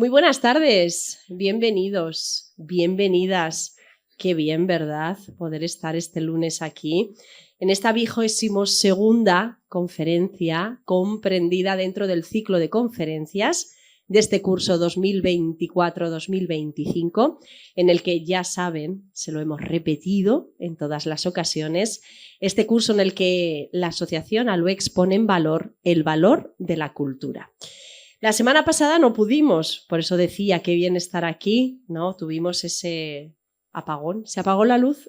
Muy buenas tardes, bienvenidos, bienvenidas. Qué bien, ¿verdad? Poder estar este lunes aquí en esta 22ª conferencia comprendida dentro del ciclo de conferencias de este curso 2024-2025, en el que ya saben, se lo hemos repetido en todas las ocasiones, este curso en el que la Asociación ALUEX pone en valor el valor de la cultura. La semana pasada no pudimos, por eso decía qué bien estar aquí, ¿no? Tuvimos ese apagón, se apagó la luz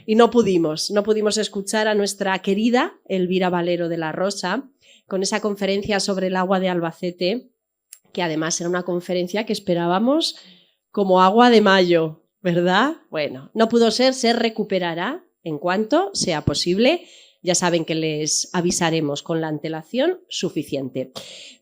y no pudimos escuchar a nuestra querida Elvira Valero de la Rosa con esa conferencia sobre el agua de Albacete, que además era una conferencia que esperábamos como agua de mayo, ¿verdad? Bueno, no pudo ser, se recuperará en cuanto sea posible. Ya saben que les avisaremos con la antelación suficiente.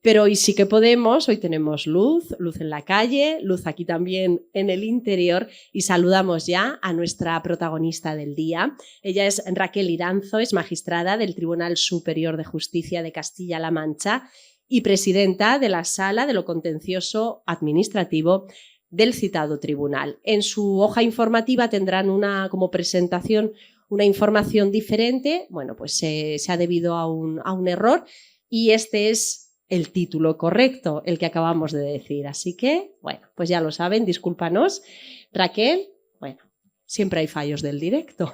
Pero hoy sí que podemos, hoy tenemos luz en la calle, luz aquí también en el interior y saludamos ya a nuestra protagonista del día. Ella es Raquel Iranzo, es magistrada del Tribunal Superior de Justicia de Castilla-La Mancha y presidenta de la Sala de lo Contencioso Administrativo del citado tribunal. En su hoja informativa tendrán como presentación una información diferente, bueno, pues se ha debido a un error y este es el título correcto, el que acabamos de decir. Así que, bueno, pues ya lo saben, discúlpanos. Raquel, bueno, siempre hay fallos del directo.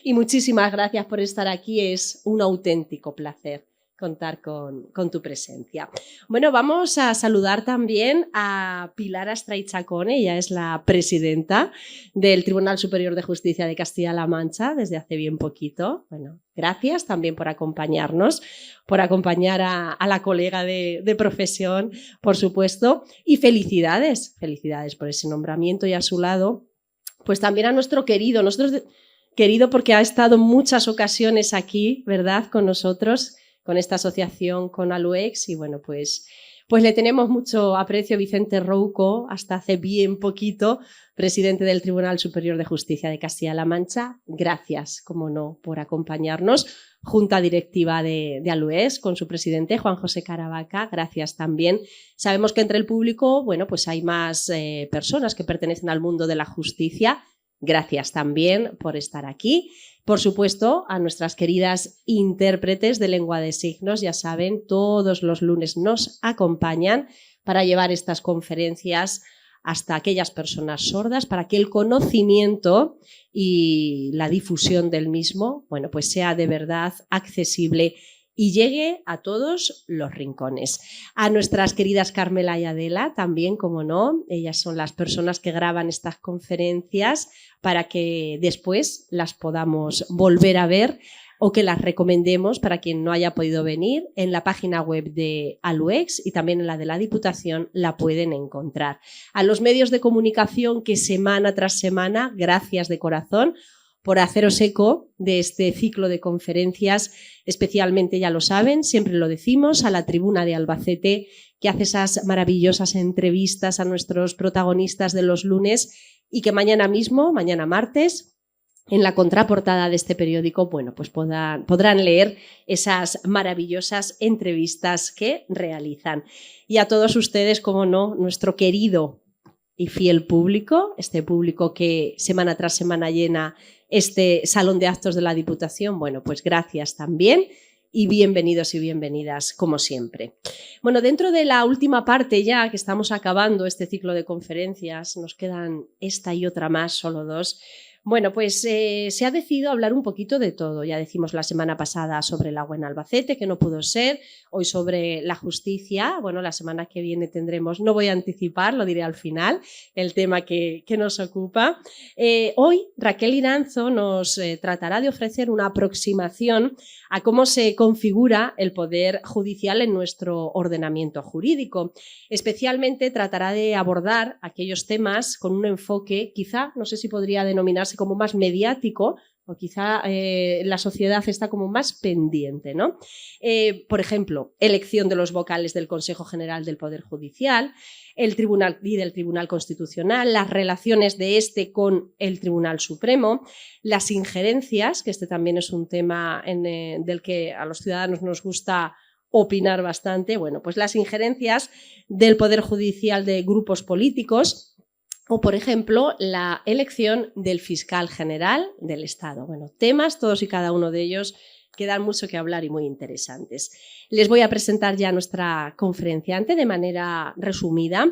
Y muchísimas gracias por estar aquí, es un auténtico placer contar con tu presencia. Bueno, vamos a saludar también a Pilar Astraichacone, ella es la presidenta del Tribunal Superior de Justicia de Castilla-La Mancha desde hace bien poquito. Bueno, gracias también por acompañarnos, por acompañar a la colega de profesión, por supuesto, y felicidades por ese nombramiento y a su lado, pues también a nuestro querido porque ha estado en muchas ocasiones aquí, ¿verdad?, con nosotros, con esta asociación, con ALUEX, y bueno, pues le tenemos mucho aprecio, Vicente Rouco, hasta hace bien poquito, presidente del Tribunal Superior de Justicia de Castilla-La Mancha. Gracias, como no, por acompañarnos. Junta directiva de ALUEX, con su presidente, Juan José Caravaca, gracias también. Sabemos que entre el público, bueno, pues hay más personas que pertenecen al mundo de la justicia. Gracias también por estar aquí. Por supuesto, a nuestras queridas intérpretes de lengua de signos, ya saben, todos los lunes nos acompañan para llevar estas conferencias hasta aquellas personas sordas, para que el conocimiento y la difusión del mismo, bueno, pues sea de verdad accesible y llegue a todos los rincones. A nuestras queridas Carmela y Adela también, como no, ellas son las personas que graban estas conferencias para que después las podamos volver a ver o que las recomendemos para quien no haya podido venir. En la página web de ALUEX y también en la de la Diputación la pueden encontrar. A los medios de comunicación que semana tras semana, gracias de corazón por haceros eco de este ciclo de conferencias, especialmente, ya lo saben, siempre lo decimos, a la Tribuna de Albacete, que hace esas maravillosas entrevistas a nuestros protagonistas de los lunes y que mañana mismo, mañana martes, en la contraportada de este periódico, bueno, pues podrán leer esas maravillosas entrevistas que realizan. Y a todos ustedes, como no, nuestro querido y fiel público, este público que semana tras semana llena este salón de actos de la Diputación, bueno, pues gracias también y bienvenidos y bienvenidas como siempre. Bueno, dentro de la última parte ya que estamos acabando este ciclo de conferencias, nos quedan esta y otra más, solo dos. Bueno, pues se ha decidido hablar un poquito de todo. Ya decimos la semana pasada sobre el agua en Albacete, que no pudo ser. Hoy sobre la justicia. Bueno, la semana que viene tendremos, no voy a anticipar, lo diré al final, el tema que nos ocupa. Hoy Raquel Iranzo nos tratará de ofrecer una aproximación a cómo se configura el poder judicial en nuestro ordenamiento jurídico. Especialmente tratará de abordar aquellos temas con un enfoque, quizá, no sé si podría denominarse como más mediático, o quizá la sociedad está como más pendiente, ¿no? Por ejemplo, elección de los vocales del Consejo General del Poder Judicial, el Tribunal y del Tribunal Constitucional, las relaciones de este con el Tribunal Supremo, las injerencias, que este también es un tema del que a los ciudadanos nos gusta opinar bastante. Bueno, pues las injerencias del Poder Judicial de grupos políticos o, por ejemplo, la elección del fiscal general del Estado. Bueno, temas, todos y cada uno de ellos que dan mucho que hablar y muy interesantes. Les voy a presentar ya a nuestra conferenciante de manera resumida.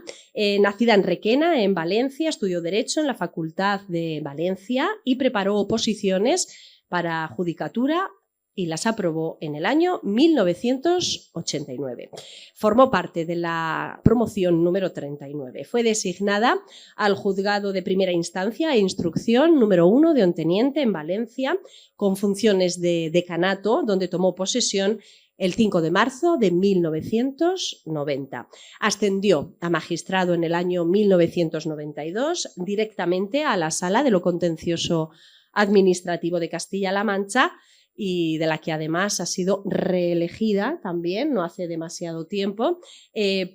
Nacida en Requena, en Valencia, estudió Derecho en la Facultad de Valencia y preparó oposiciones para judicatura y las aprobó en el año 1989. Formó parte de la promoción número 39. Fue designada al juzgado de primera instancia e instrucción número 1 de Onteniente en Valencia, con funciones de decanato, donde tomó posesión el 5 de marzo de 1990. Ascendió a magistrado en el año 1992 directamente a la Sala de lo Contencioso Administrativo de Castilla-La Mancha, y de la que además ha sido reelegida también, no hace demasiado tiempo,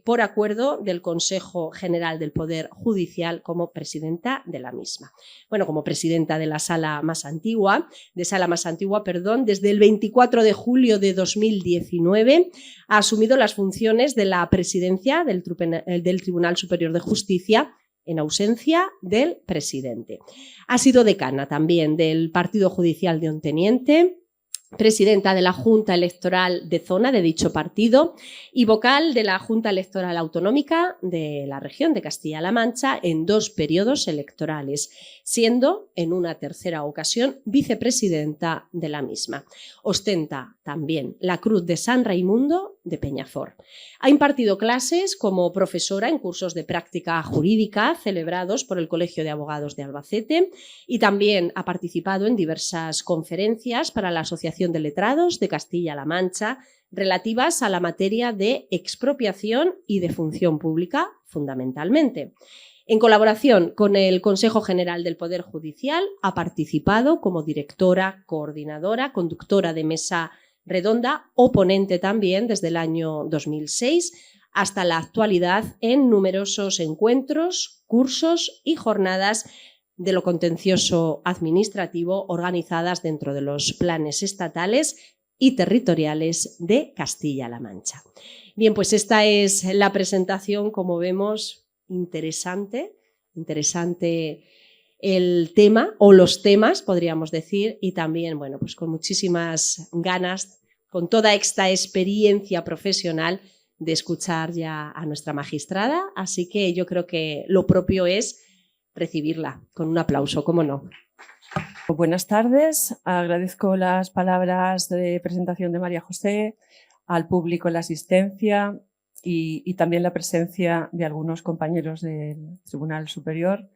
por acuerdo del Consejo General del Poder Judicial como presidenta de la misma. Bueno, como presidenta de la Sala más antigua, desde el 24 de julio de 2019 ha asumido las funciones de la presidencia del Tribunal Superior de Justicia en ausencia del presidente. Ha sido decana también del Partido Judicial de Onteniente, presidenta de la Junta Electoral de Zona de dicho partido y vocal de la Junta Electoral Autonómica de la región de Castilla-La Mancha en 2 periodos electorales, siendo en una tercera ocasión vicepresidenta de la misma. Ostenta también la Cruz de San Raimundo de Peñafort. Ha impartido clases como profesora en cursos de práctica jurídica celebrados por el Colegio de Abogados de Albacete y también ha participado en diversas conferencias para la Asociación de Letrados de Castilla-La Mancha relativas a la materia de expropiación y de función pública, fundamentalmente. En colaboración con el Consejo General del Poder Judicial, ha participado como directora, coordinadora, conductora de mesa redonda o ponente también desde el año 2006 hasta la actualidad en numerosos encuentros, cursos y jornadas de lo contencioso administrativo organizadas dentro de los planes estatales y territoriales de Castilla-La Mancha. Bien, pues esta es la presentación, como vemos, interesante el tema o los temas, podríamos decir, y también, bueno, pues con muchísimas ganas, con toda esta experiencia profesional de escuchar ya a nuestra magistrada, así que yo creo que lo propio es recibirla con un aplauso, ¿cómo no? Buenas tardes, agradezco las palabras de presentación de María José, al público la asistencia y también la presencia de algunos compañeros del Tribunal Superior,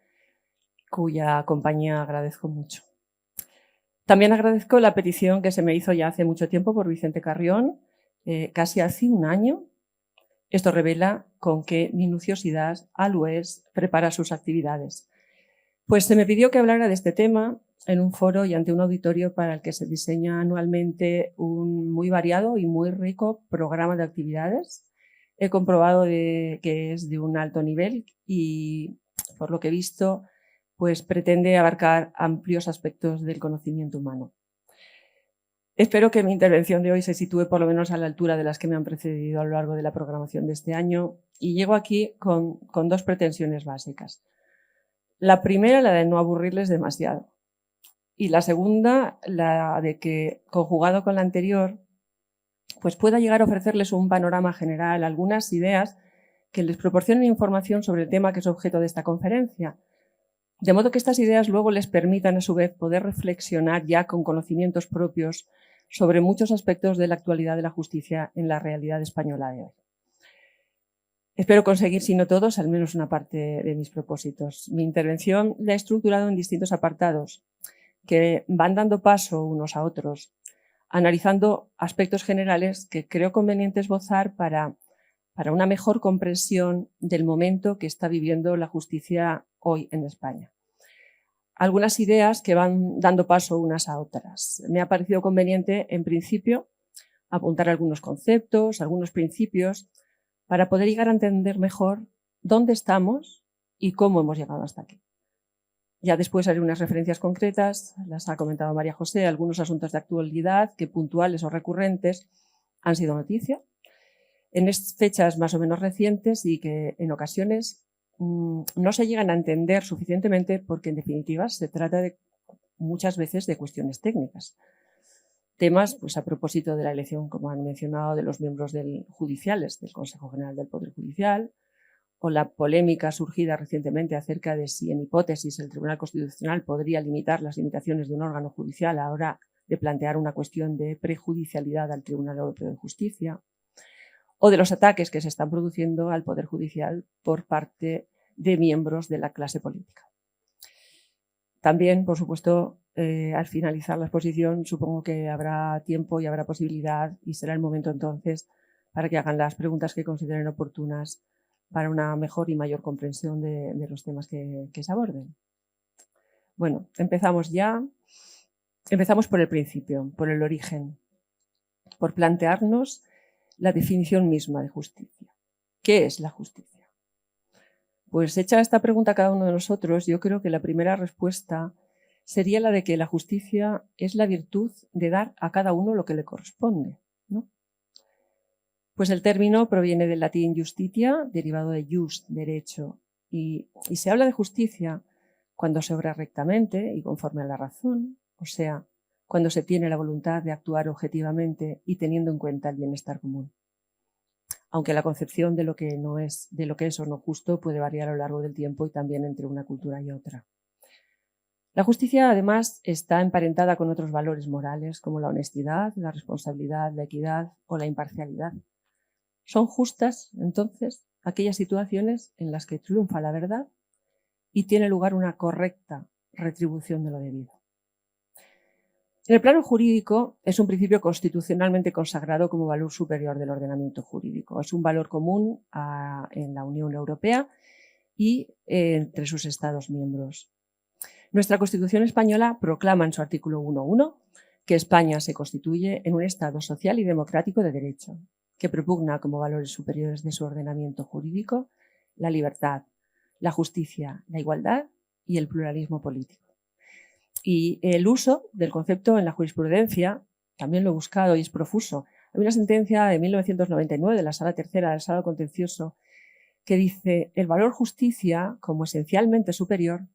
cuya compañía agradezco mucho. También agradezco la petición que se me hizo ya hace mucho tiempo por Vicente Carrión, casi hace un año. Esto revela con qué minuciosidad ALUES prepara sus actividades. Pues se me pidió que hablara de este tema en un foro y ante un auditorio para el que se diseña anualmente un muy variado y muy rico programa de actividades. He comprobado que es de un alto nivel y, por lo que he visto, pues pretende abarcar amplios aspectos del conocimiento humano. Espero que mi intervención de hoy se sitúe por lo menos a la altura de las que me han precedido a lo largo de la programación de este año y llego aquí con 2 pretensiones básicas. La primera, la de no aburrirles demasiado, y la segunda, la de que, conjugado con la anterior, pues pueda llegar a ofrecerles un panorama general, algunas ideas que les proporcionen información sobre el tema que es objeto de esta conferencia, de modo que estas ideas luego les permitan a su vez poder reflexionar ya con conocimientos propios sobre muchos aspectos de la actualidad de la justicia en la realidad española de hoy. Espero conseguir, si no todos, al menos una parte de mis propósitos. Mi intervención la he estructurado en distintos apartados que van dando paso unos a otros, analizando aspectos generales que creo conveniente esbozar para una mejor comprensión del momento que está viviendo la justicia hoy en España. Algunas ideas que van dando paso unas a otras. Me ha parecido conveniente, en principio, apuntar algunos conceptos, algunos principios, para poder llegar a entender mejor dónde estamos y cómo hemos llegado hasta aquí. Ya después haré unas referencias concretas, las ha comentado María José, algunos asuntos de actualidad que, puntuales o recurrentes, han sido noticia, en fechas más o menos recientes y que en ocasiones no se llegan a entender suficientemente porque en definitiva se trata muchas veces de cuestiones técnicas. Temas, pues a propósito de la elección, como han mencionado, de los miembros judiciales del Consejo General del Poder Judicial, o la polémica surgida recientemente acerca de si en hipótesis el Tribunal Constitucional podría limitar las limitaciones de un órgano judicial a la hora de plantear una cuestión de prejudicialidad al Tribunal Europeo de Justicia, o de los ataques que se están produciendo al Poder Judicial por parte de miembros de la clase política. También, por supuesto, al finalizar la exposición, supongo que habrá tiempo y habrá posibilidad y será el momento entonces para que hagan las preguntas que consideren oportunas para una mejor y mayor comprensión de los temas que se aborden. Bueno, empezamos ya. Empezamos por el principio, por el origen, por plantearnos la definición misma de justicia. ¿Qué es la justicia? Pues hecha esta pregunta a cada uno de nosotros, yo creo que la primera respuesta sería la de que la justicia es la virtud de dar a cada uno lo que le corresponde, ¿no? Pues el término proviene del latín justitia, derivado de jus, derecho, y se habla de justicia cuando se obra rectamente y conforme a la razón, o sea, cuando se tiene la voluntad de actuar objetivamente y teniendo en cuenta el bienestar común. Aunque la concepción de lo que es o no justo puede variar a lo largo del tiempo y también entre una cultura y otra. La justicia, además, está emparentada con otros valores morales como la honestidad, la responsabilidad, la equidad o la imparcialidad. Son justas, entonces, aquellas situaciones en las que triunfa la verdad y tiene lugar una correcta retribución de lo debido. En el plano jurídico es un principio constitucionalmente consagrado como valor superior del ordenamiento jurídico. Es un valor común en la Unión Europea y entre sus Estados miembros. Nuestra Constitución española proclama en su artículo 1.1 que España se constituye en un Estado social y democrático de derecho, que propugna como valores superiores de su ordenamiento jurídico la libertad, la justicia, la igualdad y el pluralismo político. Y el uso del concepto en la jurisprudencia, también lo he buscado y es profuso. Hay una sentencia de 1999 de la Sala Tercera del Estado Contencioso que dice: el valor justicia, como esencialmente superior,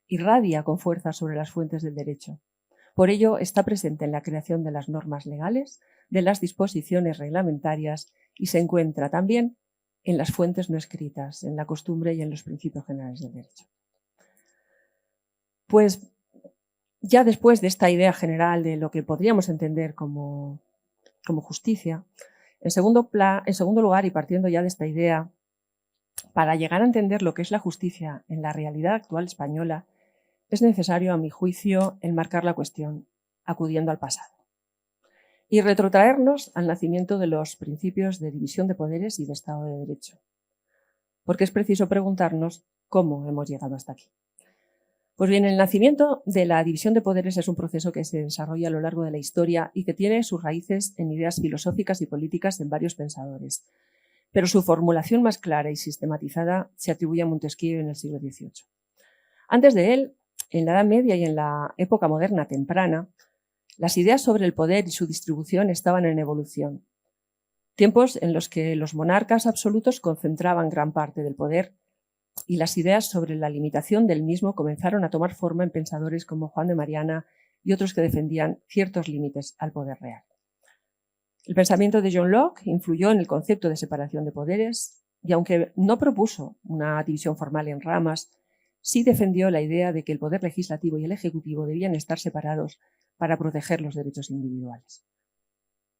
irradia con fuerza sobre las fuentes del derecho. Por ello, está presente en la creación de las normas legales, de las disposiciones reglamentarias y se encuentra también en las fuentes no escritas, en la costumbre y en los principios generales del derecho. Pues ya después de esta idea general de lo que podríamos entender como justicia, en segundo lugar, y partiendo ya de esta idea, para llegar a entender lo que es la justicia en la realidad actual española, es necesario, a mi juicio, enmarcar la cuestión acudiendo al pasado y retrotraernos al nacimiento de los principios de división de poderes y de Estado de Derecho, porque es preciso preguntarnos cómo hemos llegado hasta aquí. Pues bien, el nacimiento de la división de poderes es un proceso que se desarrolla a lo largo de la historia y que tiene sus raíces en ideas filosóficas y políticas en varios pensadores, pero su formulación más clara y sistematizada se atribuye a Montesquieu en el siglo XVIII. Antes de él, en la Edad Media y en la época moderna temprana, las ideas sobre el poder y su distribución estaban en evolución. Tiempos en los que los monarcas absolutos concentraban gran parte del poder y las ideas sobre la limitación del mismo comenzaron a tomar forma en pensadores como Juan de Mariana y otros que defendían ciertos límites al poder real. El pensamiento de John Locke influyó en el concepto de separación de poderes y, aunque no propuso una división formal en ramas, sí defendió la idea de que el poder legislativo y el ejecutivo debían estar separados para proteger los derechos individuales.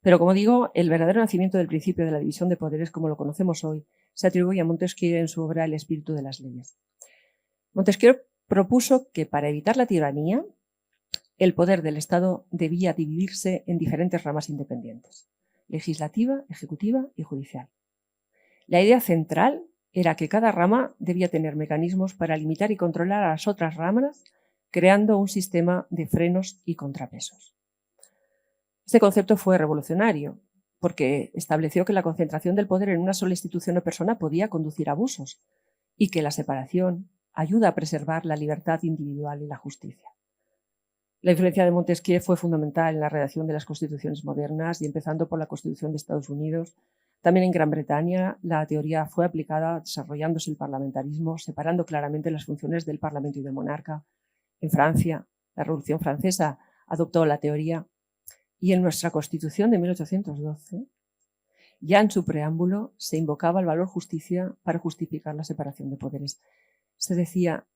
Pero, como digo, el verdadero nacimiento del principio de la división de poderes, como lo conocemos hoy, se atribuye a Montesquieu en su obra El espíritu de las leyes. Montesquieu propuso que, para evitar la tiranía, el poder del Estado debía dividirse en diferentes ramas independientes: legislativa, ejecutiva y judicial. La idea central era que cada rama debía tener mecanismos para limitar y controlar a las otras ramas, creando un sistema de frenos y contrapesos. Este concepto fue revolucionario porque estableció que la concentración del poder en una sola institución o persona podía conducir a abusos y que la separación ayuda a preservar la libertad individual y la justicia. La influencia de Montesquieu fue fundamental en la redacción de las constituciones modernas y empezando por la Constitución de Estados Unidos, También en Gran Bretaña la teoría fue aplicada desarrollándose el parlamentarismo, separando claramente las funciones del Parlamento y del monarca. En Francia, la Revolución Francesa adoptó la teoría y en nuestra Constitución de 1812, ya en su preámbulo, se invocaba el valor justicia para justificar la separación de poderes. Se decía,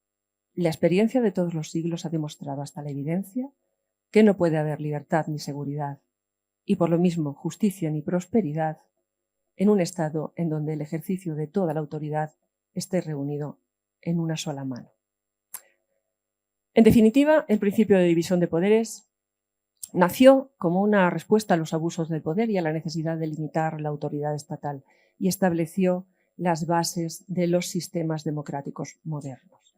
la experiencia de todos los siglos ha demostrado hasta la evidencia que no puede haber libertad ni seguridad, y por lo mismo justicia ni prosperidad, en un Estado en donde el ejercicio de toda la autoridad esté reunido en una sola mano. En definitiva, el principio de división de poderes nació como una respuesta a los abusos del poder y a la necesidad de limitar la autoridad estatal y estableció las bases de los sistemas democráticos modernos.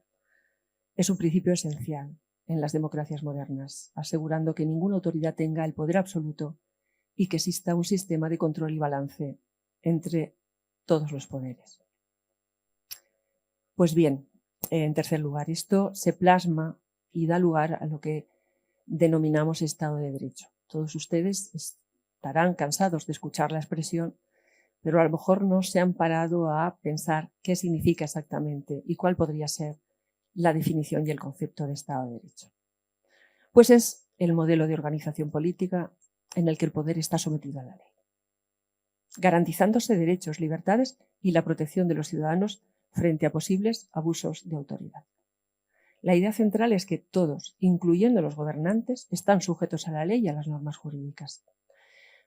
Es un principio esencial en las democracias modernas, asegurando que ninguna autoridad tenga el poder absoluto y que exista un sistema de control y balance entre todos los poderes. Pues bien, en tercer lugar, esto se plasma y da lugar a lo que denominamos Estado de Derecho. Todos ustedes estarán cansados de escuchar la expresión, pero a lo mejor no se han parado a pensar qué significa exactamente y cuál podría ser la definición y el concepto de Estado de Derecho. Pues es el modelo de organización política en el que el poder está sometido a la ley, garantizándose derechos, libertades y la protección de los ciudadanos frente a posibles abusos de autoridad. La idea central es que todos, incluyendo los gobernantes, están sujetos a la ley y a las normas jurídicas.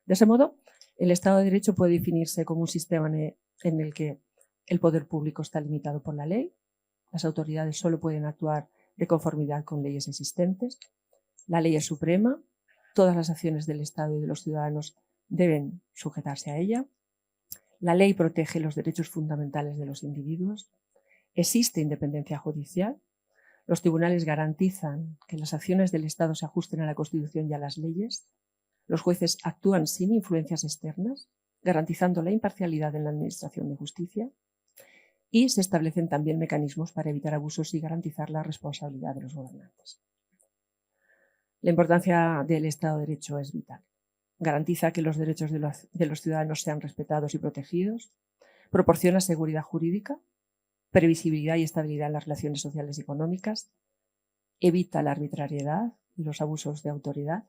De ese modo, el Estado de Derecho puede definirse como un sistema en el que el poder público está limitado por la ley, las autoridades solo pueden actuar de conformidad con leyes existentes, la ley es suprema, todas las acciones del Estado y de los ciudadanos deben sujetarse a ella, la ley protege los derechos fundamentales de los individuos, existe independencia judicial, los tribunales garantizan que las acciones del Estado se ajusten a la Constitución y a las leyes, los jueces actúan sin influencias externas, garantizando la imparcialidad en la administración de justicia, y se establecen también mecanismos para evitar abusos y garantizar la responsabilidad de los gobernantes. La importancia del Estado de Derecho es vital. Garantiza que los derechos de los ciudadanos sean respetados y protegidos, proporciona seguridad jurídica, previsibilidad y estabilidad en las relaciones sociales y económicas, evita la arbitrariedad y los abusos de autoridad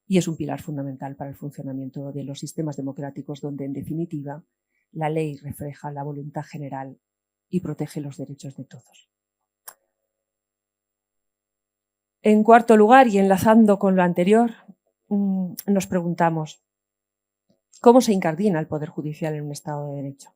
y es un pilar fundamental para el funcionamiento de los sistemas democráticos donde, en definitiva, la ley refleja la voluntad general y protege los derechos de todos. En cuarto lugar, y enlazando con lo anterior, nos preguntamos, ¿cómo se incardina el Poder Judicial en un Estado de Derecho?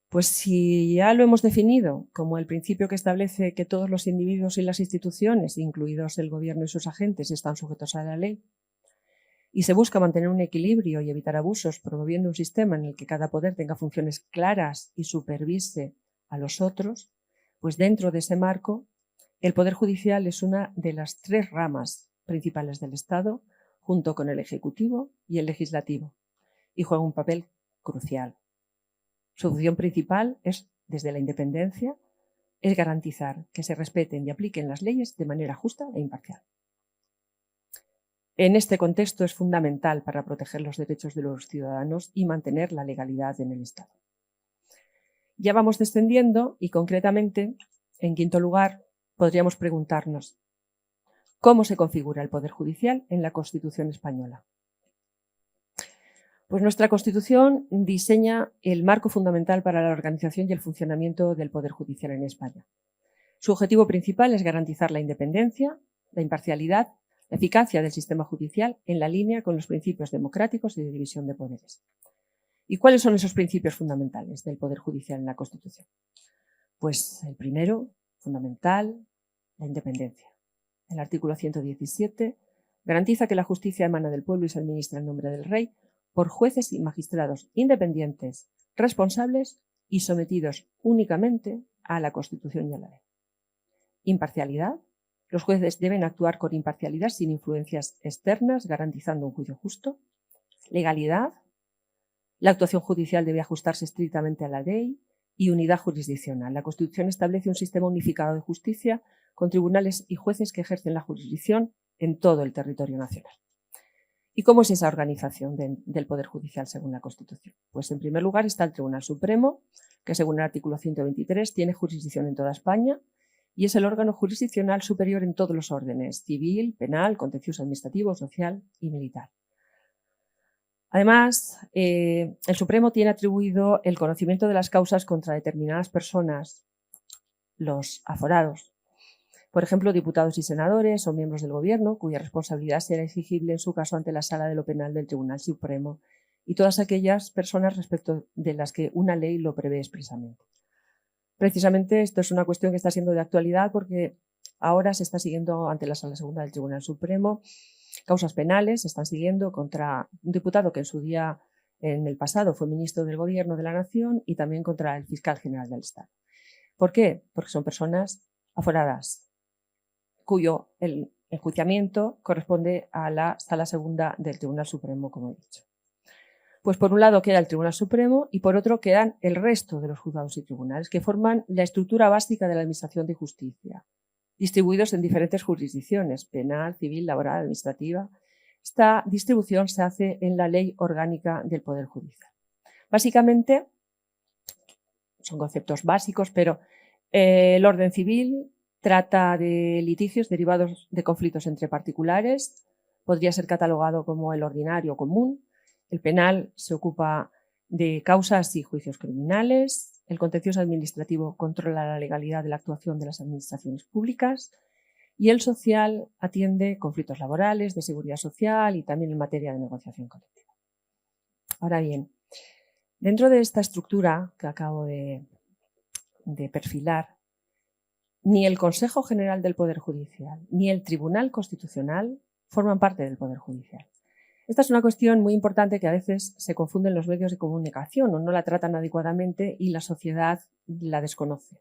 Pues si ya lo hemos definido como el principio que establece que todos los individuos y las instituciones, incluidos el gobierno y sus agentes, están sujetos a la ley, y se busca mantener un equilibrio y evitar abusos, promoviendo un sistema en el que cada poder tenga funciones claras y supervise a los otros, pues dentro de ese marco, el Poder Judicial es una de las tres ramas principales del Estado, junto con el Ejecutivo y el Legislativo, y juega un papel crucial. Su función principal es, desde la independencia, es garantizar que se respeten y apliquen las leyes de manera justa e imparcial. En este contexto es fundamental para proteger los derechos de los ciudadanos y mantener la legalidad en el Estado. Ya vamos descendiendo y, concretamente, en quinto lugar, podríamos preguntarnos ¿cómo se configura el Poder Judicial en la Constitución española? Pues nuestra Constitución diseña el marco fundamental para la organización y el funcionamiento del Poder Judicial en España. Su objetivo principal es garantizar la independencia, la imparcialidad, la eficacia del sistema judicial en la línea con los principios democráticos y de división de poderes. ¿Y cuáles son esos principios fundamentales del Poder Judicial en la Constitución? Pues el primero, fundamental, la independencia. El artículo 117 garantiza que la justicia emana del pueblo y se administra en nombre del rey por jueces y magistrados independientes, responsables y sometidos únicamente a la Constitución y a la ley. Imparcialidad. Los jueces deben actuar con imparcialidad sin influencias externas, garantizando un juicio justo. Legalidad. La actuación judicial debe ajustarse estrictamente a la ley. Y unidad jurisdiccional. La Constitución establece un sistema unificado de justicia con tribunales y jueces que ejercen la jurisdicción en todo el territorio nacional. ¿Y cómo es esa organización del Poder Judicial según la Constitución? Pues en primer lugar está el Tribunal Supremo, que según el artículo 123 tiene jurisdicción en toda España y es el órgano jurisdiccional superior en todos los órdenes: civil, penal, contencioso administrativo, social y militar. Además, el Supremo tiene atribuido el conocimiento de las causas contra determinadas personas, los aforados, por ejemplo, diputados y senadores o miembros del Gobierno, cuya responsabilidad será exigible en su caso ante la Sala de lo Penal del Tribunal Supremo, y todas aquellas personas respecto de las que una ley lo prevé expresamente. Precisamente esto es una cuestión que está siendo de actualidad porque ahora se está siguiendo ante la Sala Segunda del Tribunal Supremo causas penales, se están siguiendo contra un diputado que en su día, en el pasado, fue ministro del Gobierno de la Nación y también contra el fiscal general del Estado. ¿Por qué? Porque son personas aforadas, cuyo el enjuiciamiento corresponde a la Sala Segunda del Tribunal Supremo, como he dicho. Pues por un lado queda el Tribunal Supremo y por otro quedan el resto de los juzgados y tribunales, que forman la estructura básica de la Administración de Justicia, distribuidos en diferentes jurisdicciones: penal, civil, laboral, administrativa. Esta distribución se hace en la Ley Orgánica del Poder Judicial. Básicamente, son conceptos básicos, pero el orden civil trata de litigios derivados de conflictos entre particulares, podría ser catalogado como el ordinario o común. El penal se ocupa de causas y juicios criminales. El contencioso administrativo controla la legalidad de la actuación de las administraciones públicas. Y el social atiende conflictos laborales, de seguridad social y también en materia de negociación colectiva. Ahora bien, dentro de esta estructura que acabo de perfilar, ni el Consejo General del Poder Judicial ni el Tribunal Constitucional forman parte del Poder Judicial. Esta es una cuestión muy importante que a veces se confunde en los medios de comunicación o no la tratan adecuadamente y la sociedad la desconoce.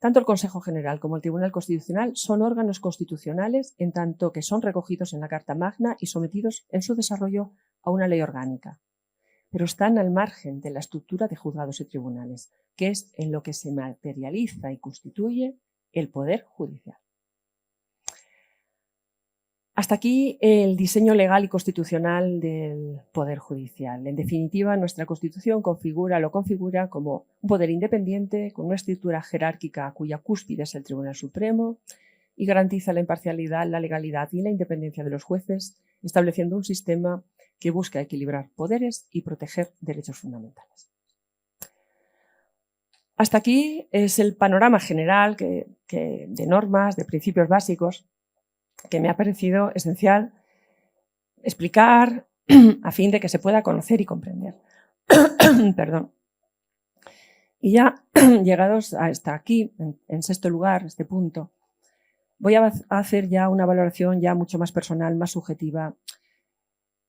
Tanto el Consejo General como el Tribunal Constitucional son órganos constitucionales en tanto que son recogidos en la Carta Magna y sometidos en su desarrollo a una ley orgánica, pero están al margen de la estructura de juzgados y tribunales, que es en lo que se materializa y constituye el Poder Judicial. Hasta aquí el diseño legal y constitucional del Poder Judicial. En definitiva, nuestra Constitución lo configura como un poder independiente con una estructura jerárquica cuya cúspide es el Tribunal Supremo y garantiza la imparcialidad, la legalidad y la independencia de los jueces, estableciendo un sistema que busca equilibrar poderes y proteger derechos fundamentales. Hasta aquí es el panorama general de normas, de principios básicos, que me ha parecido esencial explicar a fin de que se pueda conocer y comprender. Perdón. Y ya llegados hasta aquí, en sexto lugar, este punto, voy a hacer ya una valoración ya mucho más personal, más subjetiva,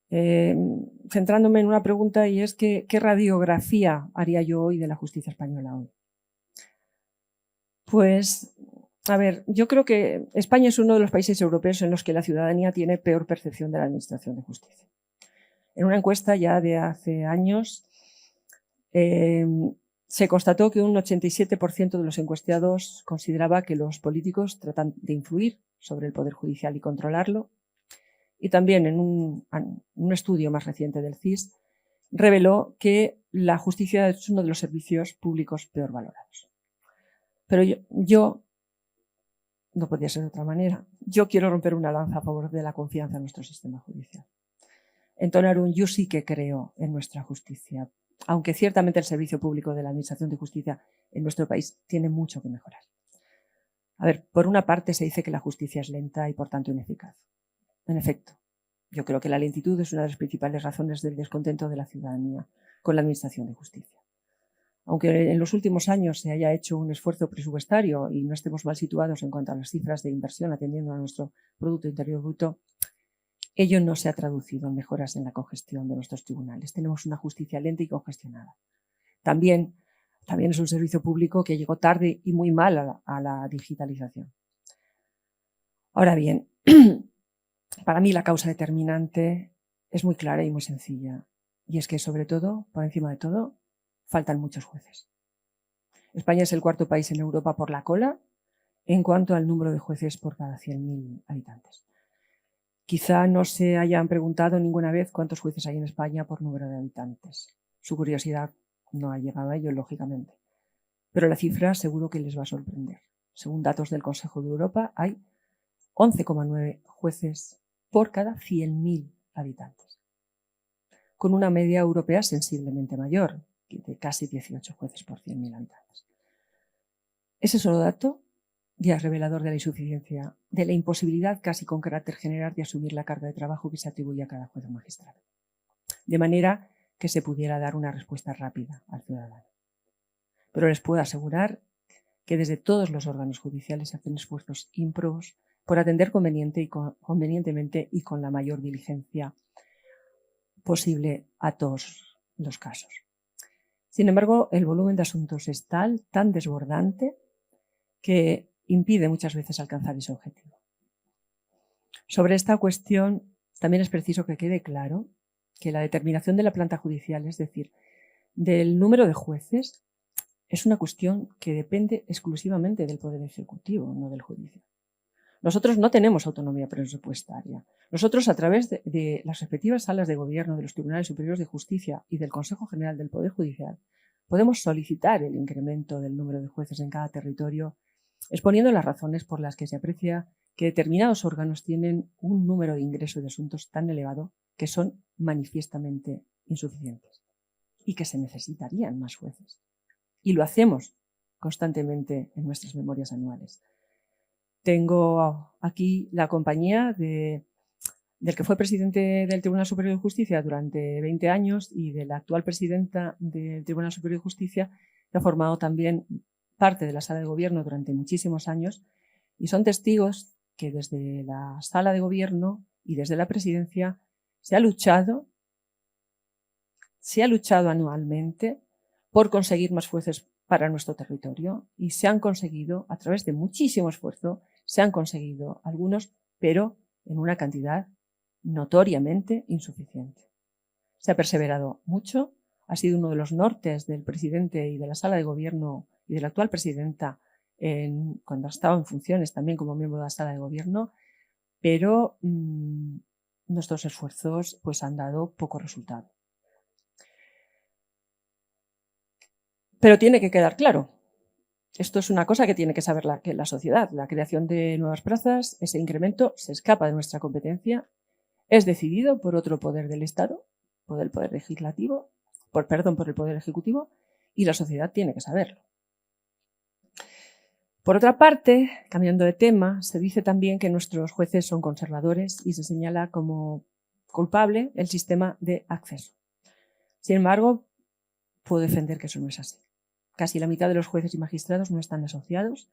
centrándome en una pregunta, y es ¿qué radiografía haría yo hoy de la justicia española hoy? Pues, a ver, yo creo que España es uno de los países europeos en los que la ciudadanía tiene peor percepción de la administración de justicia. En una encuesta ya de hace años se constató que un 87% de los encuestados consideraba que los políticos tratan de influir sobre el Poder Judicial y controlarlo. Y también en un estudio más reciente del CIS reveló que la justicia es uno de los servicios públicos peor valorados. Pero yo no podía ser de otra manera. Yo quiero romper una lanza a favor de la confianza en nuestro sistema judicial. Entonar un yo sí que creo en nuestra justicia, aunque ciertamente el servicio público de la Administración de Justicia en nuestro país tiene mucho que mejorar. A ver, por una parte se dice que la justicia es lenta y por tanto ineficaz. En efecto, yo creo que la lentitud es una de las principales razones del descontento de la ciudadanía con la Administración de Justicia. Aunque en los últimos años se haya hecho un esfuerzo presupuestario y no estemos mal situados en cuanto a las cifras de inversión atendiendo a nuestro Producto Interior Bruto, ello no se ha traducido en mejoras en la congestión de nuestros tribunales. Tenemos una justicia lenta y congestionada. También es un servicio público que llegó tarde y muy mal a la digitalización. Ahora bien, para mí la causa determinante es muy clara y muy sencilla. Y es que, sobre todo, por encima de todo, faltan muchos jueces. España es el cuarto país en Europa por la cola en cuanto al número de jueces por cada 100.000 habitantes. Quizá no se hayan preguntado ninguna vez cuántos jueces hay en España por número de habitantes. Su curiosidad no ha llegado a ello, lógicamente. Pero la cifra seguro que les va a sorprender. Según datos del Consejo de Europa, hay 11,9 jueces por cada 100.000 habitantes, con una media europea sensiblemente mayor, de casi 18 jueces por 100.000 habitantes. Ese solo dato ya es revelador de la insuficiencia, de la imposibilidad casi con carácter general de asumir la carga de trabajo que se atribuye a cada juez o magistrado, de manera que se pudiera dar una respuesta rápida al ciudadano. Pero les puedo asegurar que desde todos los órganos judiciales se hacen esfuerzos ímprobos por atender convenientemente y con la mayor diligencia posible a todos los casos. Sin embargo, el volumen de asuntos es tan desbordante, que impide muchas veces alcanzar ese objetivo. Sobre esta cuestión, también es preciso que quede claro que la determinación de la planta judicial, es decir, del número de jueces, es una cuestión que depende exclusivamente del Poder Ejecutivo, no del Judicial. Nosotros no tenemos autonomía presupuestaria. Nosotros, a través de las respectivas salas de gobierno de los Tribunales Superiores de Justicia y del Consejo General del Poder Judicial, podemos solicitar el incremento del número de jueces en cada territorio, exponiendo las razones por las que se aprecia que determinados órganos tienen un número de ingresos de asuntos tan elevado que son manifiestamente insuficientes y que se necesitarían más jueces. Y lo hacemos constantemente en nuestras memorias anuales. Tengo aquí la compañía del que fue presidente del Tribunal Superior de Justicia durante 20 años y de la actual presidenta del Tribunal Superior de Justicia, que ha formado también parte de la sala de gobierno durante muchísimos años, y son testigos que desde la sala de gobierno y desde la presidencia se ha luchado anualmente por conseguir más jueces para nuestro territorio, y se han conseguido, a través de muchísimo esfuerzo, se han conseguido algunos, pero en una cantidad notoriamente insuficiente. Se ha perseverado mucho, ha sido uno de los nortes del presidente y de la sala de gobierno y de la actual presidenta cuando estaba en funciones también como miembro de la sala de gobierno, pero nuestros esfuerzos pues, han dado poco resultado. Pero tiene que quedar claro, esto es una cosa que tiene que saber la sociedad. La creación de nuevas plazas, ese incremento, se escapa de nuestra competencia, es decidido por otro poder del Estado, por el Poder Legislativo, por el Poder Ejecutivo, y la sociedad tiene que saberlo. Por otra parte, cambiando de tema, se dice también que nuestros jueces son conservadores y se señala como culpable el sistema de acceso. Sin embargo, puedo defender que eso no es así. Casi la mitad de los jueces y magistrados no están asociados,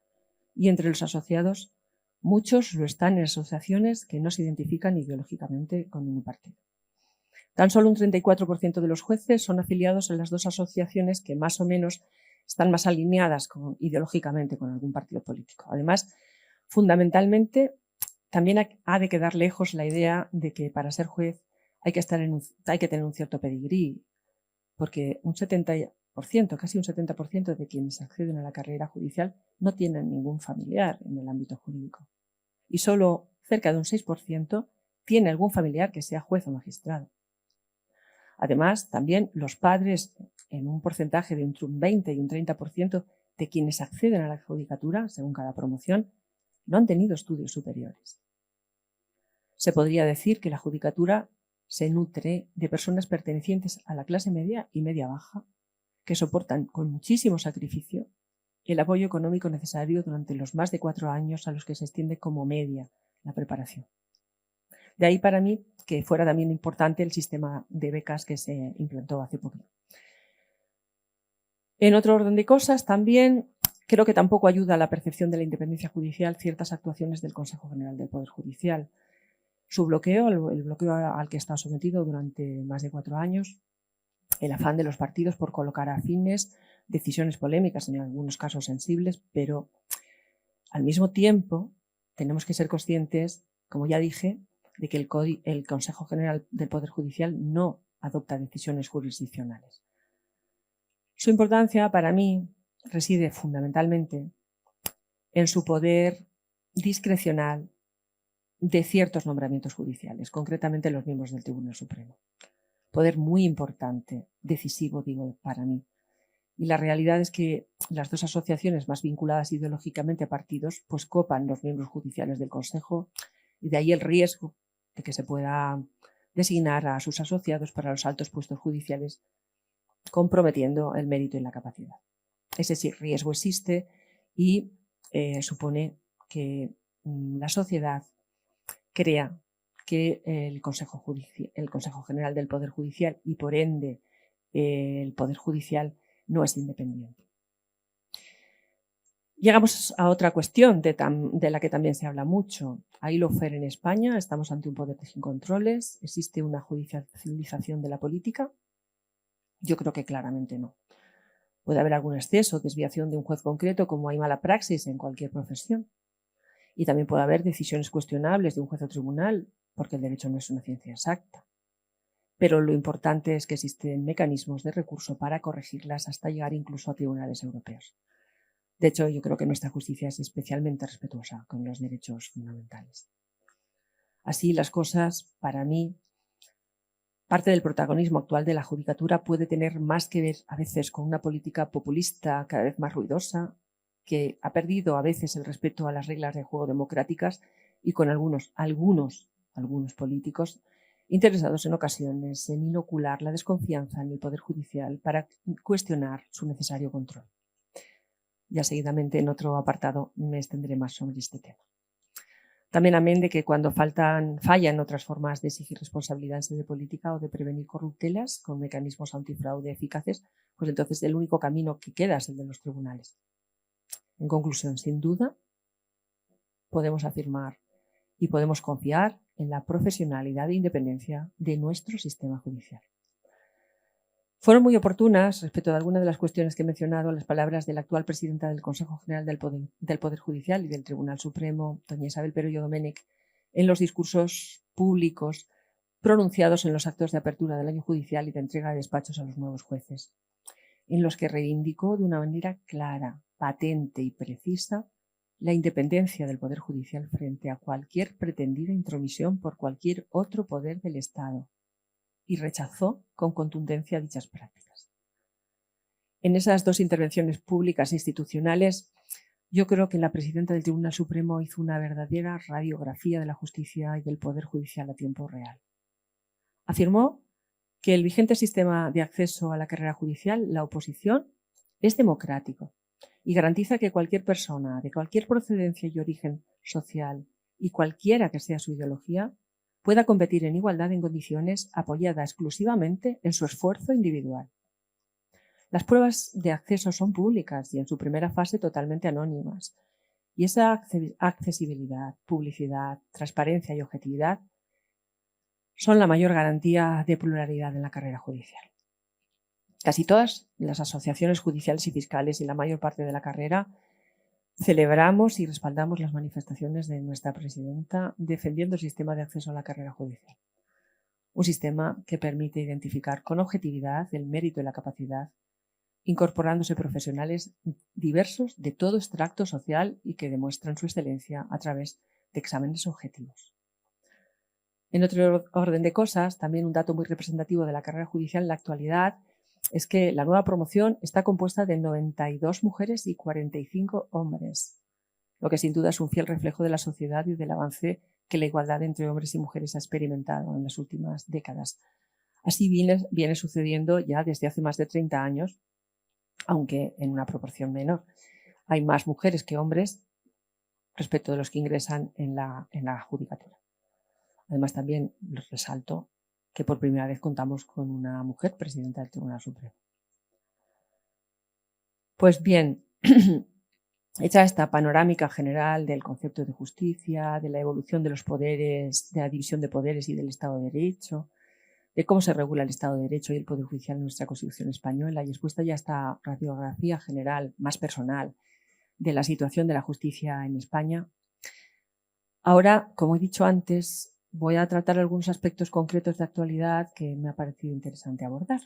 y entre los asociados muchos lo están en asociaciones que no se identifican ideológicamente con ningún partido. Tan solo un 34% de los jueces son afiliados a las dos asociaciones que más o menos están más alineadas ideológicamente con algún partido político. Además, fundamentalmente, también ha de quedar lejos la idea de que para ser juez hay que tener un cierto pedigrí, porque casi un 70% de quienes acceden a la carrera judicial no tienen ningún familiar en el ámbito jurídico. Y solo cerca de un 6% tiene algún familiar que sea juez o magistrado. Además, también los padres, en un porcentaje de entre un 20 y un 30% de quienes acceden a la judicatura, según cada promoción, no han tenido estudios superiores. Se podría decir que la judicatura se nutre de personas pertenecientes a la clase media y media baja, que soportan con muchísimo sacrificio el apoyo económico necesario durante los más de 4 años a los que se extiende como media la preparación. De ahí para mí que fuera también importante el sistema de becas que se implantó hace poco. En otro orden de cosas, también creo que tampoco ayuda a la percepción de la independencia judicial ciertas actuaciones del Consejo General del Poder Judicial. Su bloqueo, el bloqueo al que está sometido durante más de 4 años, el afán de los partidos por colocar afines, decisiones polémicas, en algunos casos sensibles, pero al mismo tiempo tenemos que ser conscientes, como ya dije, de que el Consejo General del Poder Judicial no adopta decisiones jurisdiccionales. Su importancia para mí reside fundamentalmente en su poder discrecional de ciertos nombramientos judiciales, concretamente los miembros del Tribunal Supremo. Poder muy importante, decisivo, digo, para mí. Y la realidad es que las dos asociaciones más vinculadas ideológicamente a partidos pues copan los miembros judiciales del Consejo, y de ahí el riesgo de que se pueda designar a sus asociados para los altos puestos judiciales, comprometiendo el mérito y la capacidad. Ese sí, riesgo existe y supone que la sociedad crea que el Consejo General del Poder Judicial y por ende el Poder Judicial no es independiente. Llegamos a otra cuestión de la que también se habla mucho. Hay lawfare en España, estamos ante un poder sin controles, ¿existe una judicialización de la política? Yo creo que claramente no. Puede haber algún exceso o desviación de un juez concreto, como hay mala praxis en cualquier profesión. Y también puede haber decisiones cuestionables de un juez o tribunal, porque el derecho no es una ciencia exacta. Pero lo importante es que existen mecanismos de recurso para corregirlas hasta llegar incluso a tribunales europeos. De hecho, yo creo que nuestra justicia es especialmente respetuosa con los derechos fundamentales. Así las cosas, para mí, parte del protagonismo actual de la judicatura puede tener más que ver a veces con una política populista cada vez más ruidosa, que ha perdido a veces el respeto a las reglas de juego democráticas, y con algunos políticos interesados en ocasiones en inocular la desconfianza en el Poder Judicial para cuestionar su necesario control. Ya seguidamente en otro apartado me extenderé más sobre este tema. También amén de que cuando fallan otras formas de exigir responsabilidades de política o de prevenir corruptelas con mecanismos antifraude eficaces, pues entonces el único camino que queda es el de los tribunales. En conclusión, sin duda, podemos afirmar y podemos confiar en la profesionalidad e independencia de nuestro sistema judicial. Fueron muy oportunas, respecto de algunas de las cuestiones que he mencionado, las palabras de la actual presidenta del Consejo General del Poder Judicial y del Tribunal Supremo, doña Isabel Perello Domènech, en los discursos públicos pronunciados en los actos de apertura del año judicial y de entrega de despachos a los nuevos jueces, en los que reivindicó de una manera clara, patente y precisa la independencia del Poder Judicial frente a cualquier pretendida intromisión por cualquier otro poder del Estado, y rechazó con contundencia dichas prácticas. En esas dos intervenciones públicas e institucionales, yo creo que la presidenta del Tribunal Supremo hizo una verdadera radiografía de la justicia y del Poder Judicial a tiempo real. Afirmó que el vigente sistema de acceso a la carrera judicial, la oposición, es democrático y garantiza que cualquier persona de cualquier procedencia y origen social y cualquiera que sea su ideología pueda competir en igualdad en condiciones apoyada exclusivamente en su esfuerzo individual. Las pruebas de acceso son públicas y en su primera fase totalmente anónimas, y esa accesibilidad, publicidad, transparencia y objetividad son la mayor garantía de pluralidad en la carrera judicial. Casi todas las asociaciones judiciales y fiscales y la mayor parte de la carrera celebramos y respaldamos las manifestaciones de nuestra presidenta defendiendo el sistema de acceso a la carrera judicial. Un sistema que permite identificar con objetividad el mérito y la capacidad, incorporándose profesionales diversos de todo extracto social y que demuestran su excelencia a través de exámenes objetivos. En otro orden de cosas, también un dato muy representativo de la carrera judicial en la actualidad es que la nueva promoción está compuesta de 92 mujeres y 45 hombres, lo que sin duda es un fiel reflejo de la sociedad y del avance que la igualdad entre hombres y mujeres ha experimentado en las últimas décadas. Así viene sucediendo ya desde hace más de 30 años, aunque en una proporción menor. Hay más mujeres que hombres respecto de los que ingresan en la judicatura. Además, también les resalto que por primera vez contamos con una mujer presidenta del Tribunal Supremo. Pues bien, hecha esta panorámica general del concepto de justicia, de la evolución de los poderes, de la división de poderes y del Estado de Derecho, de cómo se regula el Estado de Derecho y el Poder Judicial en nuestra Constitución española, y expuesta ya esta radiografía general, más personal, de la situación de la justicia en España, ahora, como he dicho antes, voy a tratar algunos aspectos concretos de actualidad que me ha parecido interesante abordar.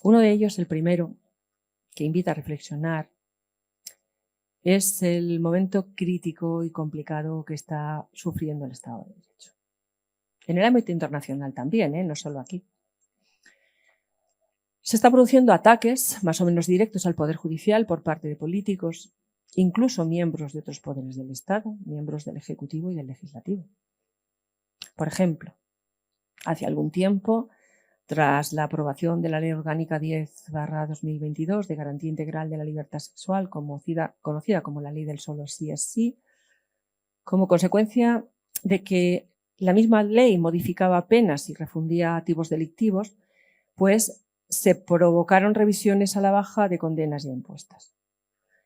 Uno de ellos, el primero, que invita a reflexionar, es el momento crítico y complicado que está sufriendo el Estado de Derecho. En el ámbito internacional también, no solo aquí. Se están produciendo ataques más o menos directos al Poder Judicial por parte de políticos, incluso miembros de otros poderes del Estado, miembros del Ejecutivo y del Legislativo. Por ejemplo, hace algún tiempo, tras la aprobación de la Ley Orgánica 10/2022 de Garantía Integral de la Libertad Sexual, conocida como la Ley del Solo sí es sí, como consecuencia de que la misma ley modificaba penas y refundía tipos delictivos, pues se provocaron revisiones a la baja de condenas ya impuestas.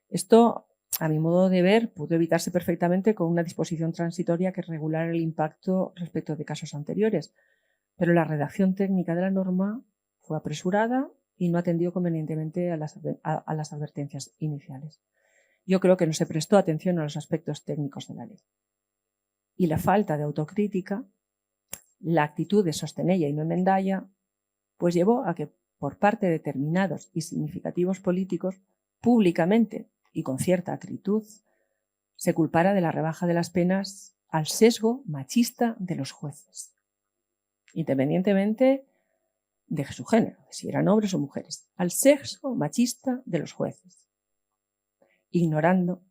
Esto, a mi modo de ver, pudo evitarse perfectamente con una disposición transitoria que regulara el impacto respecto de casos anteriores, pero la redacción técnica de la norma fue apresurada y no atendió convenientemente a las advertencias iniciales. Yo creo que no se prestó atención a los aspectos técnicos de la ley. Y la falta de autocrítica, la actitud de sostenella y no enmendalla, pues llevó a que por parte de determinados y significativos políticos, públicamente y con cierta acritud, se culpara de la rebaja de las penas al sesgo machista de los jueces, independientemente de su género, si eran hombres o mujeres, al sesgo machista de los jueces, ignorando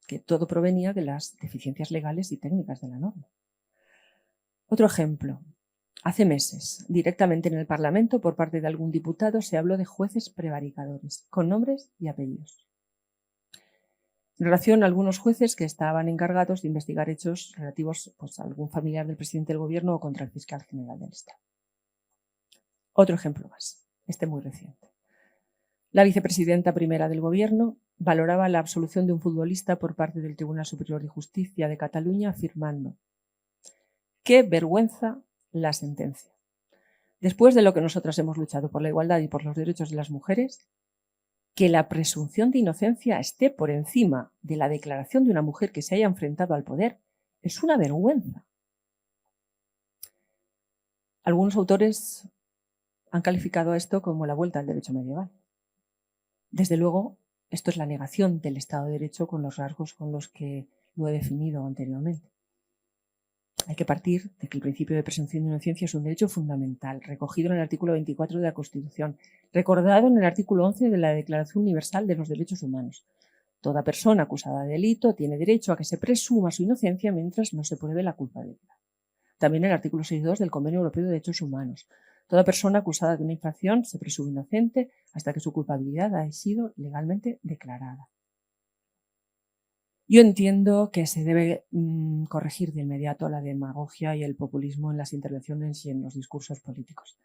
que todo provenía de las deficiencias legales y técnicas de la norma. Otro ejemplo. Hace meses, directamente en el Parlamento, por parte de algún diputado, se habló de jueces prevaricadores, con nombres y apellidos, en relación a algunos jueces que estaban encargados de investigar hechos relativos a algún familiar del presidente del Gobierno o contra el fiscal general del Estado. Otro ejemplo más, este muy reciente. La vicepresidenta primera del Gobierno valoraba la absolución de un futbolista por parte del Tribunal Superior de Justicia de Cataluña, afirmando: ¡qué vergüenza la sentencia! Después de lo que nosotras hemos luchado por la igualdad y por los derechos de las mujeres, que la presunción de inocencia esté por encima de la declaración de una mujer que se haya enfrentado al poder es una vergüenza. Algunos autores han calificado esto como la vuelta al derecho medieval. Desde luego, esto es la negación del Estado de Derecho con los rasgos con los que lo he definido anteriormente. Hay que partir de que el principio de presunción de inocencia es un derecho fundamental, recogido en el artículo 24 de la Constitución, recordado en el artículo 11 de la Declaración Universal de los Derechos Humanos. Toda persona acusada de delito tiene derecho a que se presuma su inocencia mientras no se pruebe la culpabilidad. También el artículo 6.2 del Convenio Europeo de Derechos Humanos. Toda persona acusada de una infracción se presume inocente hasta que su culpabilidad haya sido legalmente declarada. Yo entiendo que se debe corregir de inmediato la demagogia y el populismo en las intervenciones y en los discursos políticos.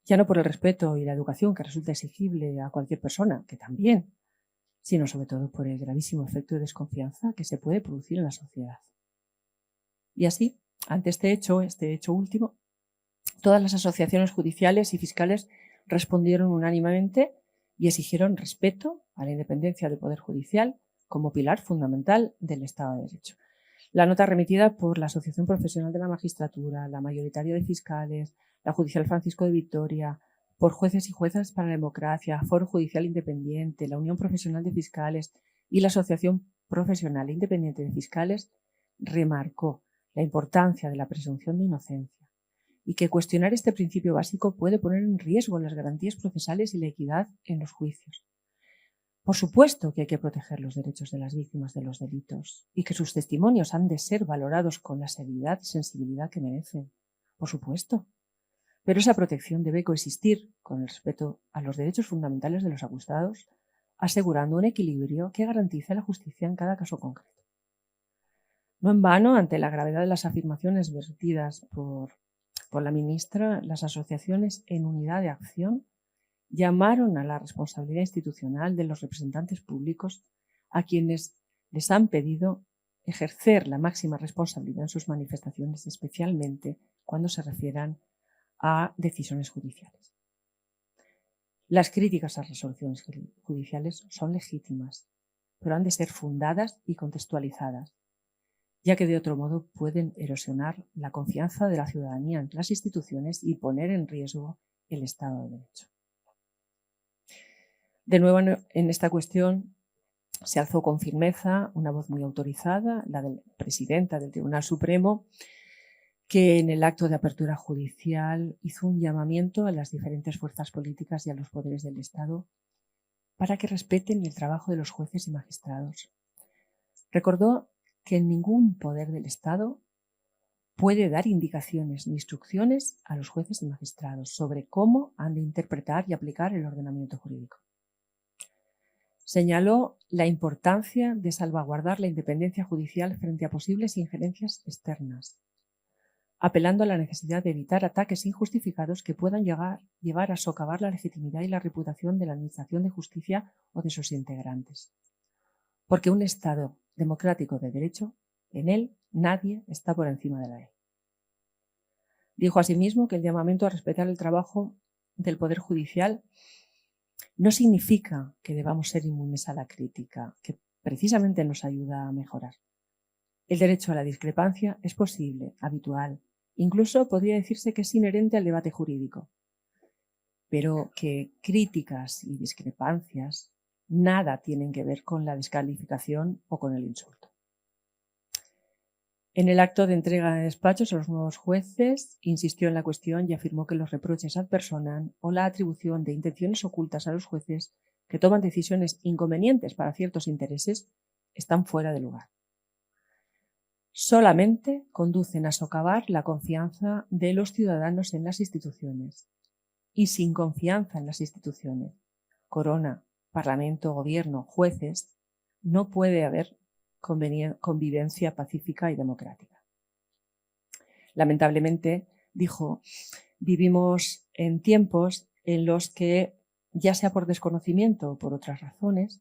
Ya no por el respeto y la educación que resulta exigible a cualquier persona, que también, sino sobre todo por el gravísimo efecto de desconfianza que se puede producir en la sociedad. Y así, ante este hecho último, todas las asociaciones judiciales y fiscales respondieron unánimemente y exigieron respeto a la independencia del Poder Judicial como pilar fundamental del Estado de Derecho. La nota remitida por la Asociación Profesional de la Magistratura, la Mayoritaria de Fiscales, la Judicial Francisco de Vitoria, por Jueces y Juezas para la Democracia, Foro Judicial Independiente, la Unión Profesional de Fiscales y la Asociación Profesional Independiente de Fiscales, remarcó la importancia de la presunción de inocencia y que cuestionar este principio básico puede poner en riesgo las garantías procesales y la equidad en los juicios. Por supuesto que hay que proteger los derechos de las víctimas de los delitos y que sus testimonios han de ser valorados con la seriedad y sensibilidad que merecen. Por supuesto. Pero esa protección debe coexistir con el respeto a los derechos fundamentales de los acusados, asegurando un equilibrio que garantice la justicia en cada caso concreto. No en vano, ante la gravedad de las afirmaciones vertidas por la ministra, las asociaciones en unidad de acción llamaron a la responsabilidad institucional de los representantes públicos a quienes les han pedido ejercer la máxima responsabilidad en sus manifestaciones, especialmente cuando se refieran a decisiones judiciales. Las críticas a resoluciones judiciales son legítimas, pero han de ser fundadas y contextualizadas, ya que de otro modo pueden erosionar la confianza de la ciudadanía en las instituciones y poner en riesgo el Estado de Derecho. De nuevo, en esta cuestión, se alzó con firmeza una voz muy autorizada, la de la presidenta del Tribunal Supremo, que en el acto de apertura judicial hizo un llamamiento a las diferentes fuerzas políticas y a los poderes del Estado para que respeten el trabajo de los jueces y magistrados. Recordó que ningún poder del Estado puede dar indicaciones ni instrucciones a los jueces y magistrados sobre cómo han de interpretar y aplicar el ordenamiento jurídico. Señaló la importancia de salvaguardar la independencia judicial frente a posibles injerencias externas, apelando a la necesidad de evitar ataques injustificados que puedan llevar a socavar la legitimidad y la reputación de la Administración de Justicia o de sus integrantes. Porque un Estado democrático de derecho, en él nadie está por encima de la ley. Dijo asimismo que el llamamiento a respetar el trabajo del Poder Judicial no significa que debamos ser inmunes a la crítica, que precisamente nos ayuda a mejorar. El derecho a la discrepancia es posible, habitual, incluso podría decirse que es inherente al debate jurídico, pero que críticas y discrepancias nada tienen que ver con la descalificación o con el insulto. En el acto de entrega de despachos a los nuevos jueces, insistió en la cuestión y afirmó que los reproches ad personam o la atribución de intenciones ocultas a los jueces que toman decisiones inconvenientes para ciertos intereses están fuera de lugar. Solamente conducen a socavar la confianza de los ciudadanos en las instituciones. Y sin confianza en las instituciones, corona, parlamento, gobierno, jueces, no puede haber convivencia pacífica y democrática. Lamentablemente, dijo, vivimos en tiempos en los que, ya sea por desconocimiento o por otras razones,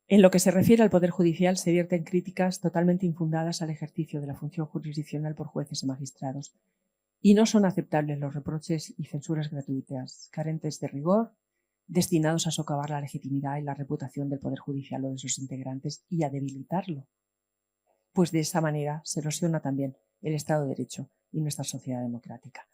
en lo que se refiere al Poder Judicial se vierten críticas totalmente infundadas al ejercicio de la función jurisdiccional por jueces y magistrados, y no son aceptables los reproches y censuras gratuitas, carentes de rigor, destinados a socavar la legitimidad y la reputación del Poder Judicial o de sus integrantes y a debilitarlo, pues de esa manera se erosiona también el Estado de Derecho y nuestra sociedad democrática.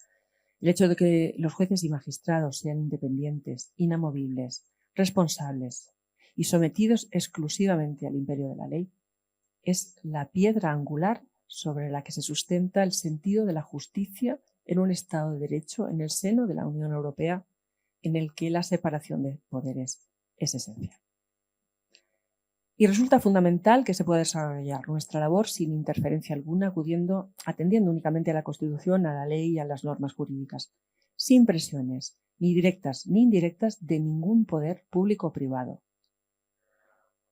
El hecho de que los jueces y magistrados sean independientes, inamovibles, responsables y sometidos exclusivamente al imperio de la ley es la piedra angular sobre la que se sustenta el sentido de la justicia en un Estado de Derecho en el seno de la Unión Europea, en el que la separación de poderes es esencial. Y resulta fundamental que se pueda desarrollar nuestra labor sin interferencia alguna, atendiendo únicamente a la Constitución, a la ley y a las normas jurídicas, sin presiones, ni directas ni indirectas, de ningún poder público o privado.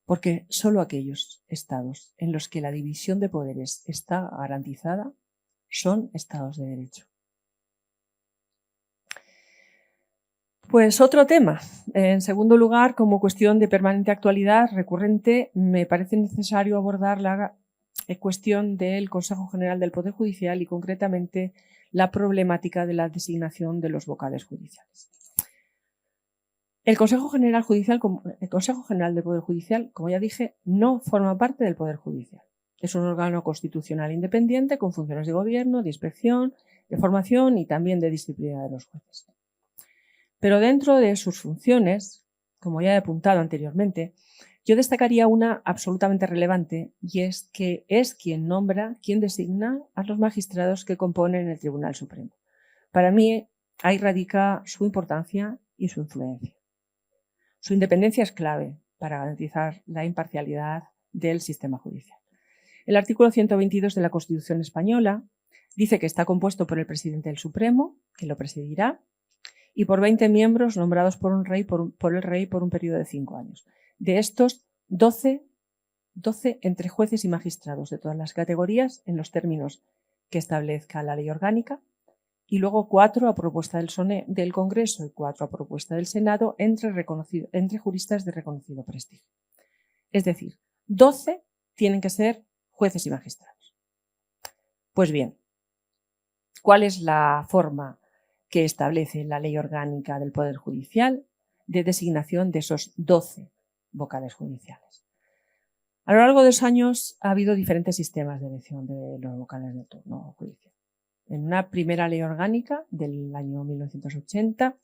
Porque solo aquellos estados en los que la división de poderes está garantizada son estados de derecho. Pues otro tema. En segundo lugar, como cuestión de permanente actualidad recurrente, me parece necesario abordar la cuestión del Consejo General del Poder Judicial y concretamente la problemática de la designación de los vocales judiciales. El Consejo General del Poder Judicial, como ya dije, no forma parte del Poder Judicial. Es un órgano constitucional independiente con funciones de gobierno, de inspección, de formación y también de disciplina de los jueces. Pero dentro de sus funciones, como ya he apuntado anteriormente, yo destacaría una absolutamente relevante y es que es quien designa a los magistrados que componen el Tribunal Supremo. Para mí ahí radica su importancia y su influencia. Su independencia es clave para garantizar la imparcialidad del sistema judicial. El artículo 122 de la Constitución española dice que está compuesto por el presidente del Supremo, que lo presidirá, y por 20 miembros nombrados por el rey por un periodo de 5 años. De estos, 12 entre jueces y magistrados de todas las categorías en los términos que establezca la ley orgánica, y luego 4 a propuesta del Congreso y 4 a propuesta del Senado entre juristas de reconocido prestigio. Es decir, 12 tienen que ser jueces y magistrados. Pues bien, ¿cuál es la forma que establece la ley orgánica del Poder Judicial de designación de esos 12 vocales judiciales? A lo largo de los años ha habido diferentes sistemas de elección de los vocales del turno judicial. En una primera ley orgánica del año 1980,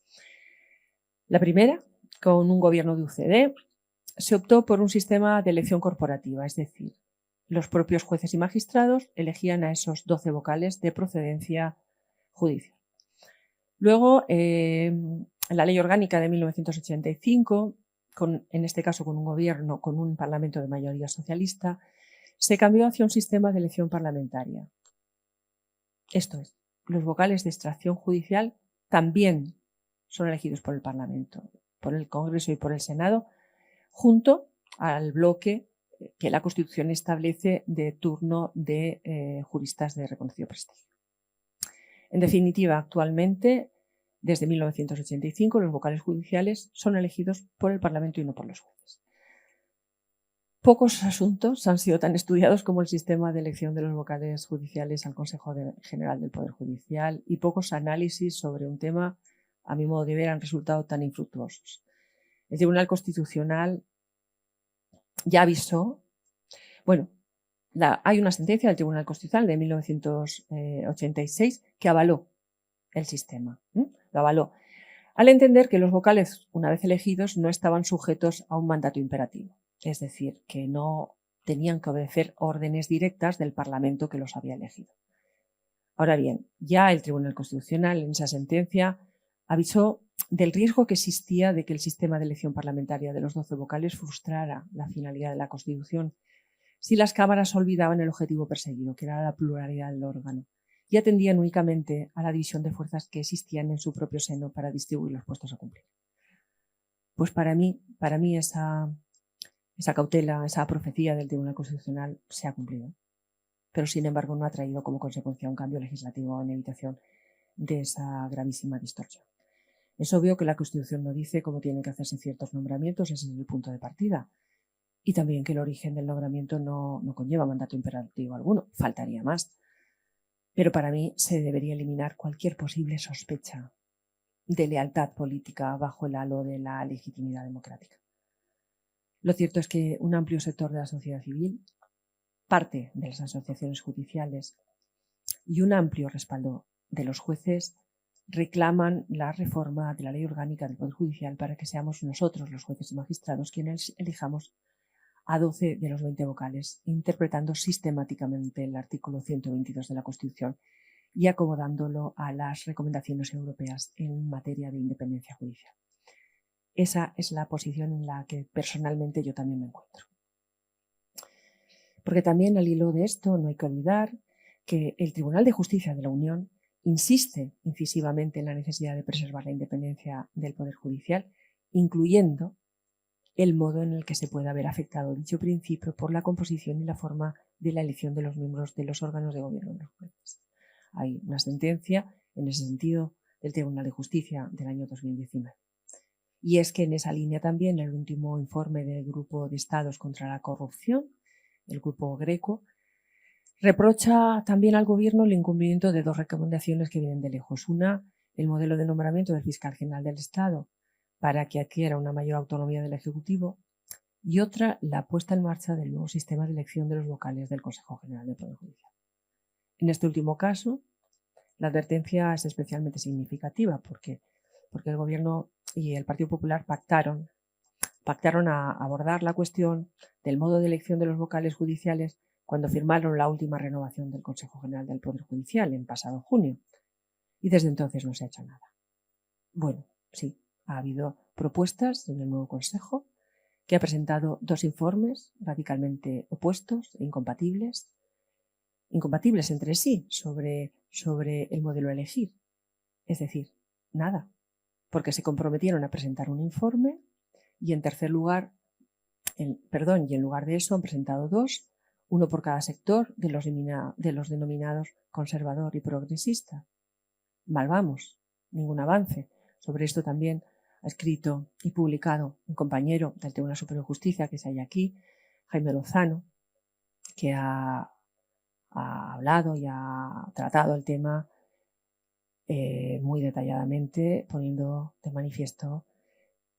la primera, con un gobierno de UCD, se optó por un sistema de elección corporativa, es decir, los propios jueces y magistrados elegían a esos 12 vocales de procedencia judicial. Luego, la Ley Orgánica de 1985, en este caso con un gobierno, con un parlamento de mayoría socialista, se cambió hacia un sistema de elección parlamentaria. Esto es, los vocales de extracción judicial también son elegidos por el Parlamento, por el Congreso y por el Senado, junto al bloque que la Constitución establece de turno de juristas de reconocido prestigio. En definitiva, actualmente, desde 1985, los vocales judiciales son elegidos por el Parlamento y no por los jueces. Pocos asuntos han sido tan estudiados como el sistema de elección de los vocales judiciales al Consejo General del Poder Judicial, y pocos análisis sobre un tema, a mi modo de ver, han resultado tan infructuosos. El Tribunal Constitucional ya avisó, hay una sentencia del Tribunal Constitucional de 1986 que avaló el sistema, lo avaló, al entender que los vocales, una vez elegidos, no estaban sujetos a un mandato imperativo, es decir, que no tenían que obedecer órdenes directas del Parlamento que los había elegido. Ahora bien, ya el Tribunal Constitucional en esa sentencia avisó del riesgo que existía de que el sistema de elección parlamentaria de los 12 vocales frustrara la finalidad de la Constitución si las cámaras olvidaban el objetivo perseguido, que era la pluralidad del órgano, y atendían únicamente a la división de fuerzas que existían en su propio seno para distribuir los puestos a cumplir. Pues para mí esa cautela, esa profecía del Tribunal Constitucional se ha cumplido, pero sin embargo no ha traído como consecuencia un cambio legislativo en evitación de esa gravísima distorsión. Es obvio que la Constitución no dice cómo tienen que hacerse ciertos nombramientos, ese es el punto de partida. Y también que el origen del nombramiento no conlleva mandato imperativo alguno, faltaría más. Pero para mí se debería eliminar cualquier posible sospecha de lealtad política bajo el halo de la legitimidad democrática. Lo cierto es que un amplio sector de la sociedad civil, parte de las asociaciones judiciales y un amplio respaldo de los jueces reclaman la reforma de la Ley Orgánica del Poder Judicial para que seamos nosotros, los jueces y magistrados, quienes elijamos a 12 de los 20 vocales, interpretando sistemáticamente el artículo 122 de la Constitución y acomodándolo a las recomendaciones europeas en materia de independencia judicial. Esa es la posición en la que personalmente yo también me encuentro. Porque también al hilo de esto no hay que olvidar que el Tribunal de Justicia de la Unión insiste incisivamente en la necesidad de preservar la independencia del Poder Judicial, incluyendo el modo en el que se pueda ver afectado dicho principio por la composición y la forma de la elección de los miembros de los órganos de gobierno de los jueces. Hay una sentencia en ese sentido del Tribunal de Justicia del año 2019. Y es que en esa línea también el último informe del Grupo de Estados contra la Corrupción, el Grupo Greco, reprocha también al Gobierno el incumplimiento de dos recomendaciones que vienen de lejos. Una, el modelo de nombramiento del Fiscal General del Estado para que adquiera una mayor autonomía del Ejecutivo, y otra, la puesta en marcha del nuevo sistema de elección de los vocales del Consejo General del Poder Judicial. En este último caso, la advertencia es especialmente significativa porque el Gobierno y el Partido Popular pactaron a abordar la cuestión del modo de elección de los vocales judiciales cuando firmaron la última renovación del Consejo General del Poder Judicial en pasado junio, y desde entonces no se ha hecho nada. Bueno, sí, ha habido propuestas en el nuevo Consejo, que ha presentado dos informes radicalmente opuestos e incompatibles entre sí sobre el modelo a elegir. Es decir, nada, porque se comprometieron a presentar un informe y en lugar de eso han presentado dos, uno por cada sector de los denominados conservador y progresista. Mal vamos, ningún avance. Sobre esto también ha escrito y publicado un compañero del Tribunal Superior de Justicia, que es aquí, Jaime Lozano, que ha hablado y ha tratado el tema muy detalladamente, poniendo de manifiesto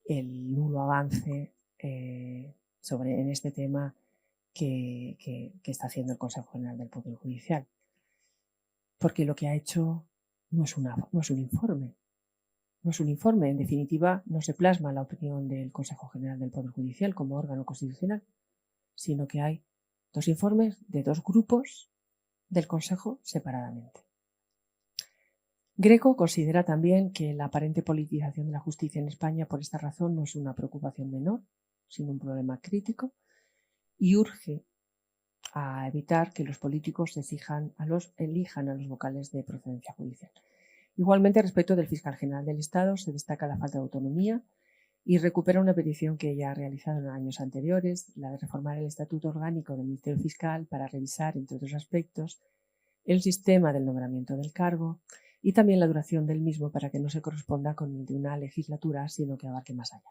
el nulo avance en este tema que está haciendo el Consejo General del Poder Judicial. Porque lo que ha hecho no es un informe, no es un informe, en definitiva no se plasma la opinión del Consejo General del Poder Judicial como órgano constitucional, sino que hay 2 informes de 2 grupos del Consejo separadamente. Greco considera también que la aparente politización de la justicia en España por esta razón no es una preocupación menor, sino un problema crítico, y urge a evitar que los políticos elijan a los vocales de procedencia judicial. Igualmente, respecto del fiscal general del Estado, se destaca la falta de autonomía y recupera una petición que ya ha realizado en años anteriores, la de reformar el estatuto orgánico del Ministerio Fiscal para revisar, entre otros aspectos, el sistema del nombramiento del cargo y también la duración del mismo para que no se corresponda con el de una legislatura, sino que abarque más allá.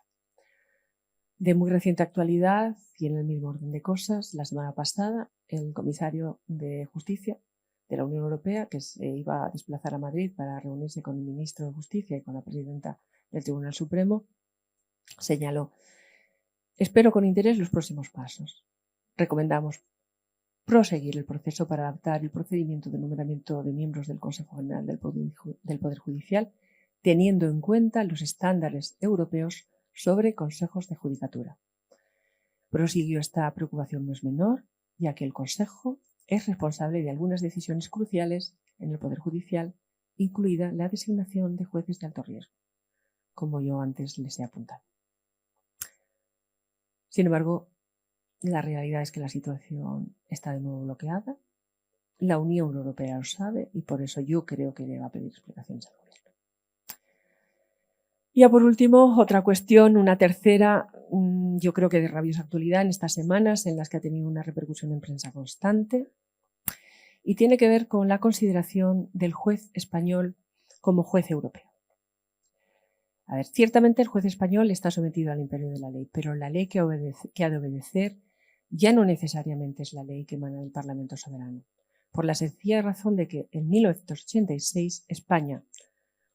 De muy reciente actualidad y en el mismo orden de cosas, la semana pasada el comisario de Justicia de la Unión Europea, que se iba a desplazar a Madrid para reunirse con el ministro de Justicia y con la presidenta del Tribunal Supremo, señaló: espero con interés los próximos pasos. Recomendamos proseguir el proceso para adaptar el procedimiento de nombramiento de miembros del Consejo General del Poder Judicial, teniendo en cuenta los estándares europeos sobre consejos de judicatura. Prosiguió: esta preocupación no es menor, ya que el Consejo es responsable de algunas decisiones cruciales en el Poder Judicial, incluida la designación de jueces de alto riesgo, como yo antes les he apuntado. Sin embargo, la realidad es que la situación está de nuevo bloqueada. La Unión Europea lo sabe y por eso yo creo que le va a pedir explicaciones al Gobierno. Y ya por último, otra cuestión, una tercera, yo creo que de rabiosa actualidad en estas semanas en las que ha tenido una repercusión en prensa constante, y tiene que ver con la consideración del juez español como juez europeo. A ver, ciertamente el juez español está sometido al imperio de la ley, pero la ley que ha de obedecer ya no necesariamente es la ley que emana del Parlamento soberano, por la sencilla razón de que en 1986 España,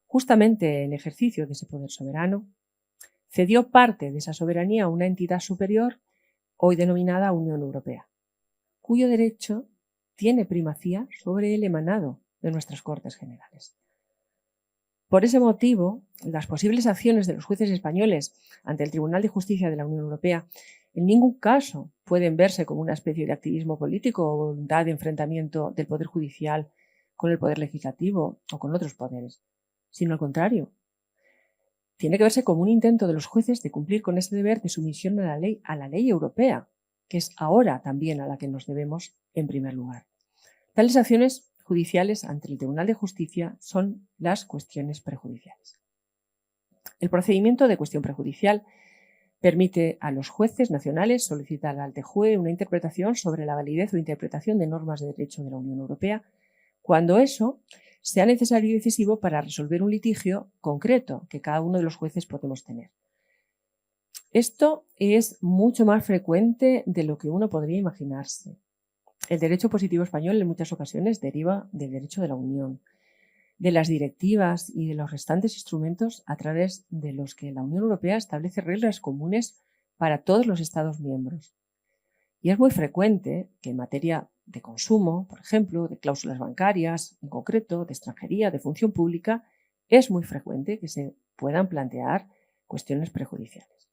justamente en ejercicio de ese poder soberano, cedió parte de esa soberanía a una entidad superior, hoy denominada Unión Europea, cuyo derecho tiene primacía sobre el emanado de nuestras Cortes Generales. Por ese motivo, las posibles acciones de los jueces españoles ante el Tribunal de Justicia de la Unión Europea en ningún caso pueden verse como una especie de activismo político o voluntad de enfrentamiento del Poder Judicial con el Poder Legislativo o con otros poderes, sino al contrario. Tiene que verse como un intento de los jueces de cumplir con ese deber de sumisión a la ley europea, que es ahora también a la que nos debemos en primer lugar. Tales acciones judiciales ante el Tribunal de Justicia son las cuestiones prejudiciales. El procedimiento de cuestión prejudicial permite a los jueces nacionales solicitar al TJUE una interpretación sobre la validez o interpretación de normas de derecho de la Unión Europea cuando eso sea necesario y decisivo para resolver un litigio concreto que cada uno de los jueces podemos tener. Esto es mucho más frecuente de lo que uno podría imaginarse. El derecho positivo español en muchas ocasiones deriva del derecho de la Unión, de las directivas y de los restantes instrumentos a través de los que la Unión Europea establece reglas comunes para todos los Estados miembros. Y es muy frecuente que en materia de consumo, por ejemplo, de cláusulas bancarias, en concreto, de extranjería, de función pública, es muy frecuente que se puedan plantear cuestiones prejudiciales.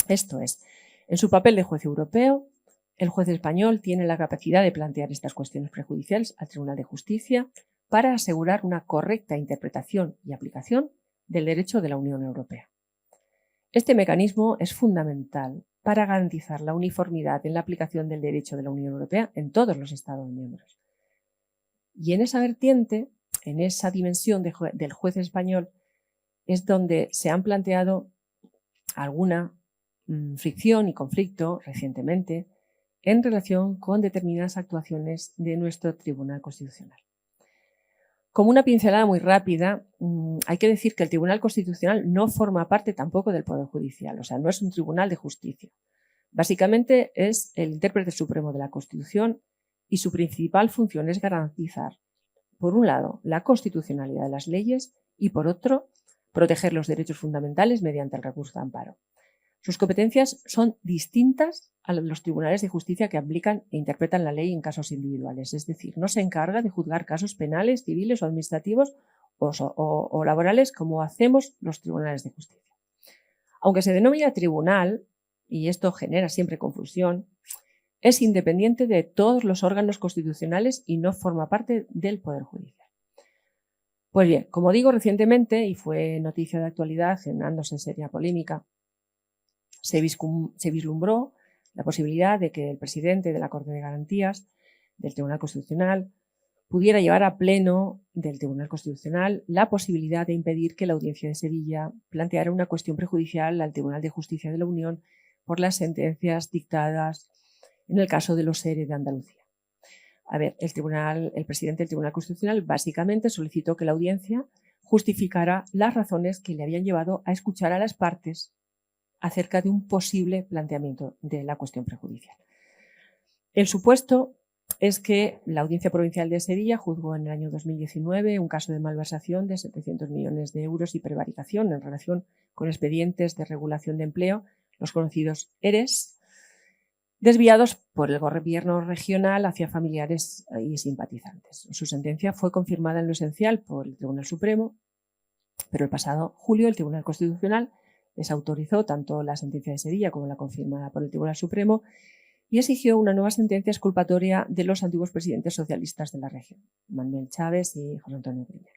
Esto es, en su papel de juez europeo, el juez español tiene la capacidad de plantear estas cuestiones prejudiciales al Tribunal de Justicia para asegurar una correcta interpretación y aplicación del derecho de la Unión Europea. Este mecanismo es fundamental para garantizar la uniformidad en la aplicación del derecho de la Unión Europea en todos los Estados miembros. Y en esa vertiente, en esa dimensión del juez español, es donde se han planteado alguna fricción y conflicto recientemente en relación con determinadas actuaciones de nuestro Tribunal Constitucional. Como una pincelada muy rápida, hay que decir que el Tribunal Constitucional no forma parte tampoco del Poder Judicial, o sea, no es un tribunal de justicia. Básicamente es el intérprete supremo de la Constitución y su principal función es garantizar, por un lado, la constitucionalidad de las leyes y, por otro, proteger los derechos fundamentales mediante el recurso de amparo. Sus competencias son distintas a los tribunales de justicia que aplican e interpretan la ley en casos individuales, es decir, no se encarga de juzgar casos penales, civiles o administrativos o laborales como hacemos los tribunales de justicia. Aunque se denomina tribunal, y esto genera siempre confusión, es independiente de todos los órganos constitucionales y no forma parte del Poder Judicial. Pues bien, como digo, recientemente, y fue noticia de actualidad, generándose en seria polémica, se vislumbró la posibilidad de que el presidente de la Corte de Garantías del Tribunal Constitucional pudiera llevar a pleno del Tribunal Constitucional la posibilidad de impedir que la Audiencia de Sevilla planteara una cuestión prejudicial al Tribunal de Justicia de la Unión por las sentencias dictadas en el caso de los ERE de Andalucía. A ver, el presidente del Tribunal Constitucional básicamente solicitó que la audiencia justificara las razones que le habían llevado a escuchar a las partes acerca de un posible planteamiento de la cuestión prejudicial. El supuesto es que la Audiencia Provincial de Sevilla juzgó en el año 2019 un caso de malversación de 700 millones de euros y prevaricación en relación con expedientes de regulación de empleo, los conocidos ERES, desviados por el gobierno regional hacia familiares y simpatizantes. Su sentencia fue confirmada en lo esencial por el Tribunal Supremo, pero el pasado julio el Tribunal Constitucional desautorizó tanto la sentencia de Sevilla como la confirmada por el Tribunal Supremo y exigió una nueva sentencia exculpatoria de los antiguos presidentes socialistas de la región, Manuel Chávez y José Antonio Griñán.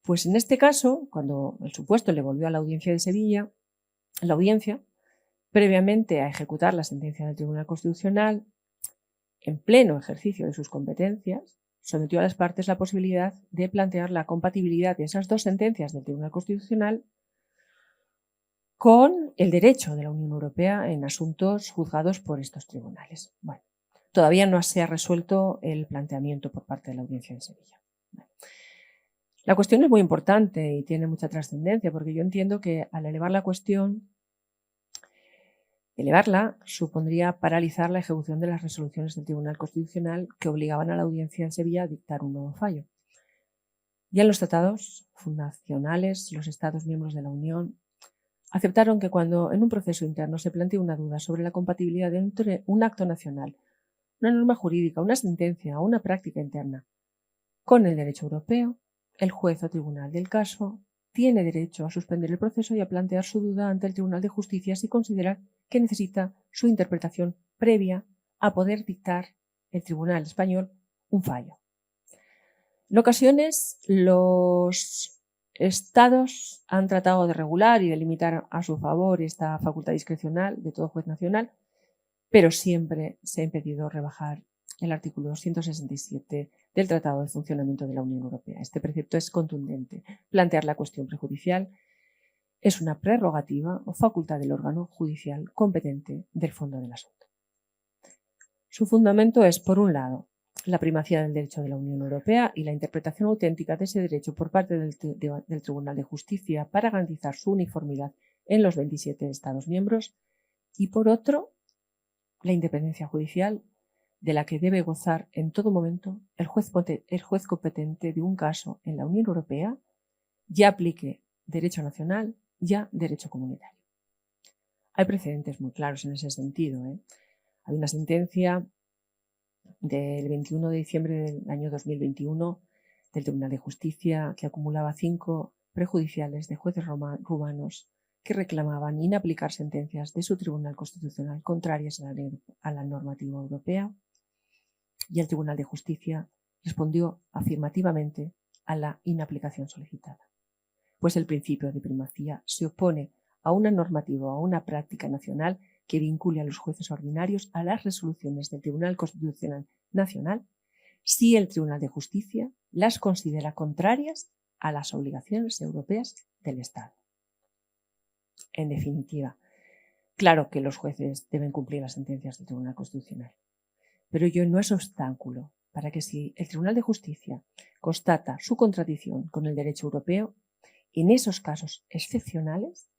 Pues en este caso, cuando el supuesto le volvió a la Audiencia de Sevilla, la audiencia, previamente a ejecutar la sentencia del Tribunal Constitucional, en pleno ejercicio de sus competencias, sometió a las partes la posibilidad de plantear la compatibilidad de esas dos sentencias del Tribunal Constitucional con el derecho de la Unión Europea en asuntos juzgados por estos tribunales. Bueno, todavía no se ha resuelto el planteamiento por parte de la Audiencia de Sevilla. La cuestión es muy importante y tiene mucha trascendencia porque yo entiendo que al elevar la cuestión, elevarla supondría paralizar la ejecución de las resoluciones del Tribunal Constitucional que obligaban a la Audiencia de Sevilla a dictar un nuevo fallo. Ya en los tratados fundacionales, los Estados miembros de la Unión aceptaron que cuando en un proceso interno se plantee una duda sobre la compatibilidad de un acto nacional, una norma jurídica, una sentencia o una práctica interna con el derecho europeo, el juez o tribunal del caso tiene derecho a suspender el proceso y a plantear su duda ante el Tribunal de Justicia si considera que necesita su interpretación previa a poder dictar el Tribunal español un fallo. En ocasiones, los Estados han tratado de regular y de limitar a su favor esta facultad discrecional de todo juez nacional, pero siempre se ha impedido rebajar el artículo 267 del Tratado de Funcionamiento de la Unión Europea. Este precepto es contundente. Plantear la cuestión prejudicial es una prerrogativa o facultad del órgano judicial competente del fondo del asunto. Su fundamento es, por un lado, la primacía del derecho de la Unión Europea y la interpretación auténtica de ese derecho por parte del Tribunal de Justicia para garantizar su uniformidad en los 27 Estados miembros y, por otro, la independencia judicial de la que debe gozar en todo momento el juez competente de un caso en la Unión Europea, ya aplique derecho nacional, ya derecho comunitario. Hay precedentes muy claros en ese sentido. Hay una sentencia del 21 de diciembre del año 2021 del Tribunal de Justicia que acumulaba 5 prejudiciales de jueces rumanos que reclamaban inaplicar sentencias de su Tribunal Constitucional contrarias a la normativa europea, y el Tribunal de Justicia respondió afirmativamente a la inaplicación solicitada. Pues el principio de primacía se opone a una normativa o a una práctica nacional que vincule a los jueces ordinarios a las resoluciones del Tribunal Constitucional Nacional si el Tribunal de Justicia las considera contrarias a las obligaciones europeas del Estado. En definitiva, claro que los jueces deben cumplir las sentencias del Tribunal Constitucional, pero ello no es obstáculo para que si el Tribunal de Justicia constata su contradicción con el derecho europeo, en esos casos excepcionales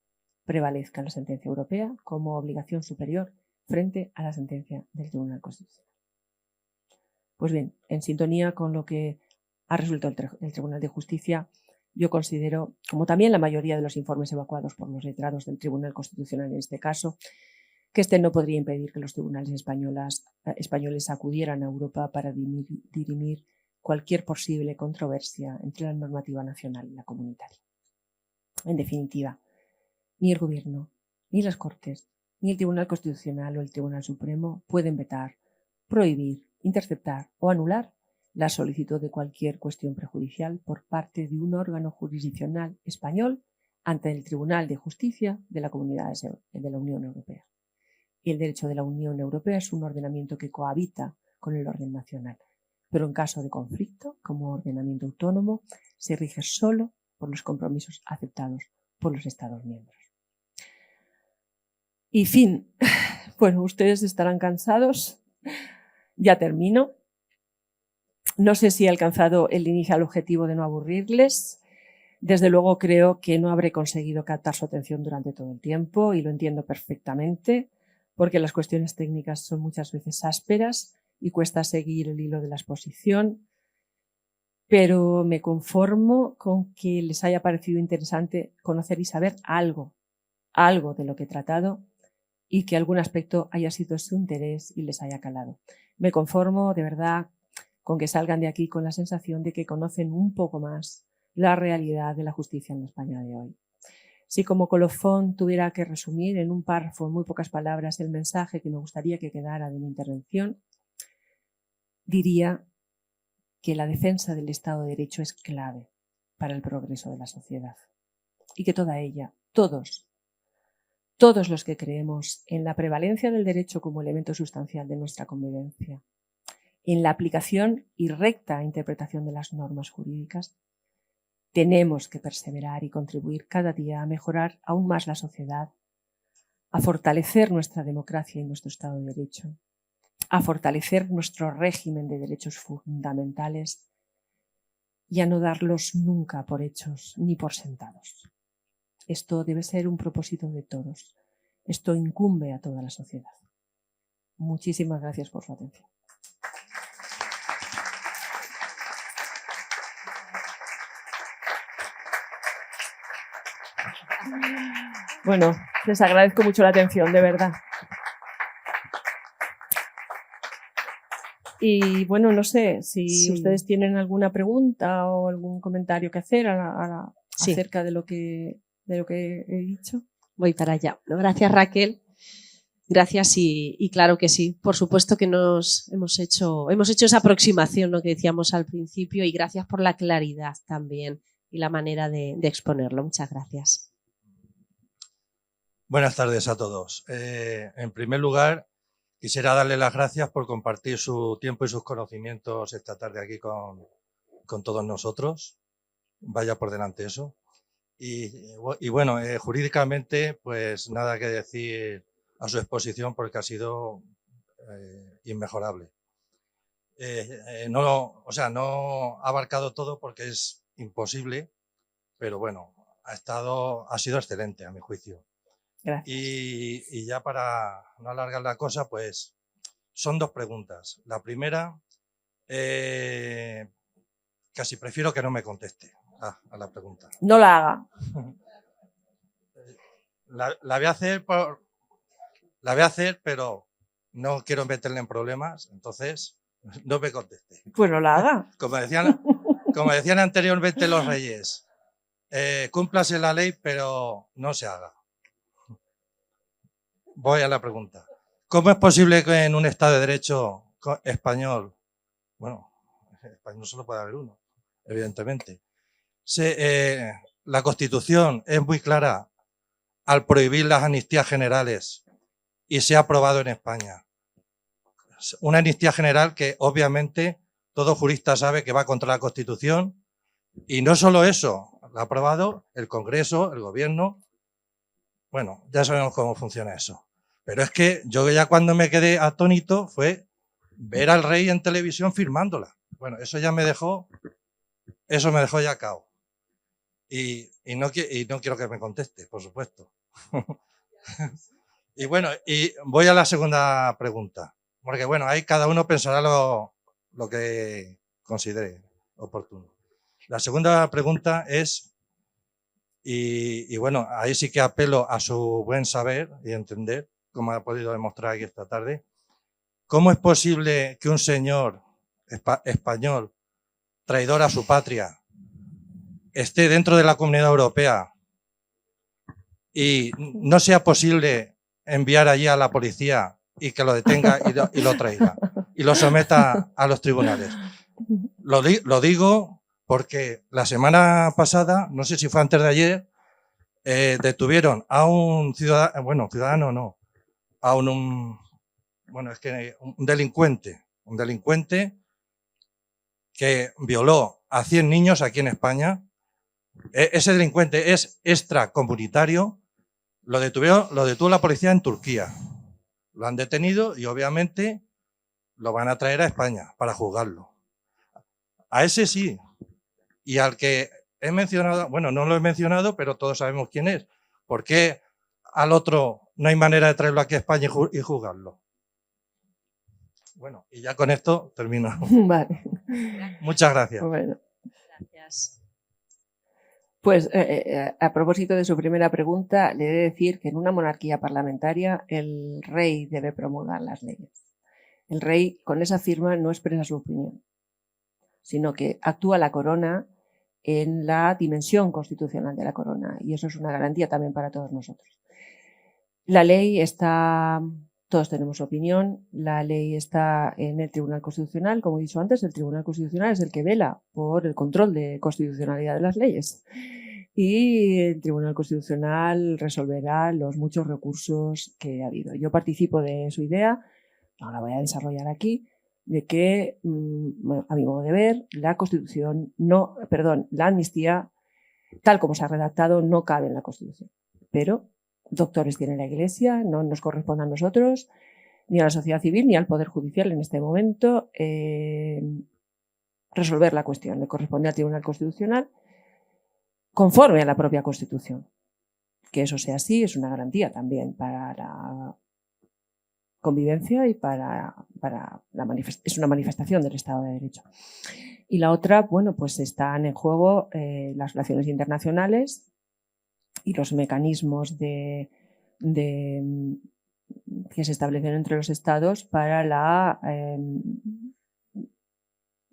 prevalezca la sentencia europea como obligación superior frente a la sentencia del Tribunal Constitucional. Pues bien, en sintonía con lo que ha resuelto el Tribunal de Justicia, yo considero, como también la mayoría de los informes evacuados por los letrados del Tribunal Constitucional en este caso, que este no podría impedir que los tribunales españoles acudieran a Europa para dirimir cualquier posible controversia entre la normativa nacional y la comunitaria. En definitiva, ni el Gobierno, ni las Cortes, ni el Tribunal Constitucional o el Tribunal Supremo pueden vetar, prohibir, interceptar o anular la solicitud de cualquier cuestión prejudicial por parte de un órgano jurisdiccional español ante el Tribunal de Justicia de la Comunidad de la Unión Europea. Y el derecho de la Unión Europea es un ordenamiento que cohabita con el orden nacional, pero en caso de conflicto, como ordenamiento autónomo, se rige solo por los compromisos aceptados por los Estados miembros. Y fin, bueno, ustedes estarán cansados, ya termino. No sé si he alcanzado el inicial objetivo de no aburrirles. Desde luego creo que no habré conseguido captar su atención durante todo el tiempo y lo entiendo perfectamente porque las cuestiones técnicas son muchas veces ásperas y cuesta seguir el hilo de la exposición, pero me conformo con que les haya parecido interesante conocer y saber algo de lo que he tratado y que algún aspecto haya sido de su interés y les haya calado. Me conformo de verdad con que salgan de aquí con la sensación de que conocen un poco más la realidad de la justicia en España de hoy. Si como colofón tuviera que resumir en un párrafo, en muy pocas palabras, el mensaje que me gustaría que quedara de mi intervención, diría que la defensa del Estado de Derecho es clave para el progreso de la sociedad y que toda ella, todos los que creemos en la prevalencia del derecho como elemento sustancial de nuestra convivencia, en la aplicación y recta interpretación de las normas jurídicas, tenemos que perseverar y contribuir cada día a mejorar aún más la sociedad, a fortalecer nuestra democracia y nuestro Estado de Derecho, a fortalecer nuestro régimen de derechos fundamentales y a no darlos nunca por hechos ni por sentados. Esto debe ser un propósito de todos. Esto incumbe a toda la sociedad. Muchísimas gracias por su atención. Bueno, les agradezco mucho la atención, de verdad. Y bueno, no sé si ustedes tienen alguna pregunta o algún comentario que hacer acerca de lo que he dicho. Voy para allá. Gracias, Raquel. Gracias y claro que sí. Por supuesto que hemos hecho esa aproximación, lo que decíamos al principio, y gracias por la claridad también y la manera de exponerlo. Muchas gracias. Buenas tardes a todos. En primer lugar, quisiera darle las gracias por compartir su tiempo y sus conocimientos esta tarde aquí con todos nosotros. Vaya por delante eso. Y bueno, jurídicamente, pues nada que decir a su exposición porque ha sido inmejorable. No ha abarcado todo porque es imposible, pero bueno, ha sido excelente a mi juicio. Gracias. Y ya para no alargar la cosa, pues son dos preguntas. La primera, casi prefiero que no me conteste a la pregunta. No la haga. La voy a hacer, pero no quiero meterle en problemas, entonces no me conteste. Pues no la haga. Como decían anteriormente los reyes, cúmplase la ley, pero no se haga. Voy a la pregunta. ¿Cómo es posible que en un Estado de Derecho español, bueno, español solo puede haber uno, evidentemente, la Constitución es muy clara al prohibir las amnistías generales y se ha aprobado en España? Una amnistía general que obviamente todo jurista sabe que va contra la Constitución y no solo eso, lo ha aprobado el Congreso, el Gobierno. Bueno, ya sabemos cómo funciona eso. Pero es que yo ya cuando me quedé atónito fue ver al rey en televisión firmándola. Bueno, eso me dejó ya cao. Y no quiero que me conteste, por supuesto. Y bueno, y voy a la segunda pregunta. Porque bueno, ahí cada uno pensará lo que considere oportuno. La segunda pregunta es, y bueno, ahí sí que apelo a su buen saber y entender, como ha podido demostrar aquí esta tarde. ¿Cómo es posible que un señor español traidor a su patria, esté dentro de la Comunidad Europea y no sea posible enviar allí a la policía y que lo detenga y lo traiga y lo someta a los tribunales. Lo digo porque la semana pasada, no sé si fue antes de ayer, detuvieron a un ciudadano, bueno, ciudadano no, a un delincuente que violó a 100 niños aquí en España. Ese delincuente es extracomunitario, lo detuvo la policía en Turquía. Lo han detenido y obviamente lo van a traer a España para juzgarlo. A ese sí. Y al que he mencionado, bueno, no lo he mencionado, pero todos sabemos quién es. ¿Por qué al otro no hay manera de traerlo aquí a España y juzgarlo? Bueno, y ya con esto termino. Vale. Muchas gracias. Bueno. Gracias. Pues a propósito de su primera pregunta, le he de decir que en una monarquía parlamentaria el rey debe promulgar las leyes. El rey con esa firma no expresa su opinión, sino que actúa la corona en la dimensión constitucional de la corona, y eso es una garantía también para todos nosotros. La ley está, todos tenemos opinión, la ley está en el Tribunal Constitucional, como he dicho antes, el Tribunal Constitucional es el que vela por el control de constitucionalidad de las leyes, y el Tribunal Constitucional resolverá los muchos recursos que ha habido. Yo participo de su idea, no la voy a desarrollar aquí, de que, a mi modo de ver, la amnistía, tal como se ha redactado, no cabe en la Constitución. Pero doctores tiene la Iglesia, no nos corresponde a nosotros, ni a la sociedad civil, ni al Poder Judicial en este momento, resolver la cuestión. Le corresponde al Tribunal Constitucional conforme a la propia Constitución. Que eso sea así es una garantía también para la convivencia y es una manifestación del Estado de Derecho. Y la otra, bueno, pues están en juego las relaciones internacionales y los mecanismos que se establecen entre los Estados para la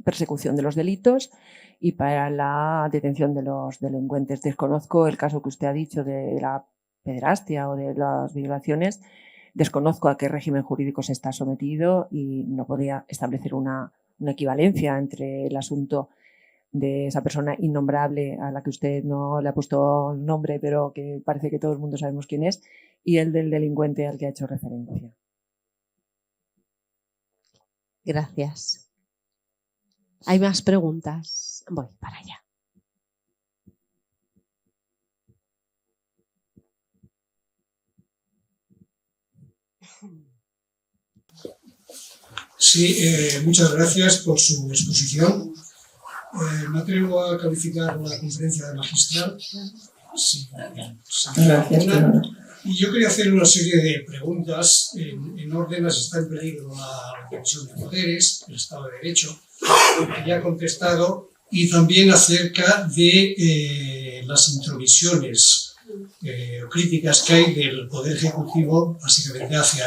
persecución de los delitos y para la detención de los delincuentes. Desconozco el caso que usted ha dicho de la pederastia o de las violaciones. Desconozco a qué régimen jurídico se está sometido y no podría establecer una equivalencia entre el asunto de esa persona innombrable a la que usted no le ha puesto nombre, pero que parece que todo el mundo sabemos quién es, y el del delincuente al que ha hecho referencia. Gracias. ¿Hay más preguntas? Voy para allá. Sí, muchas gracias por su exposición. Me atrevo a calificar la conferencia de magistral. Sí, y yo quería hacer una serie de preguntas en orden a si está en peligro la división de poderes, el Estado de Derecho, que ya ha contestado, y también acerca de las intromisiones o críticas que hay del Poder Ejecutivo, básicamente hacia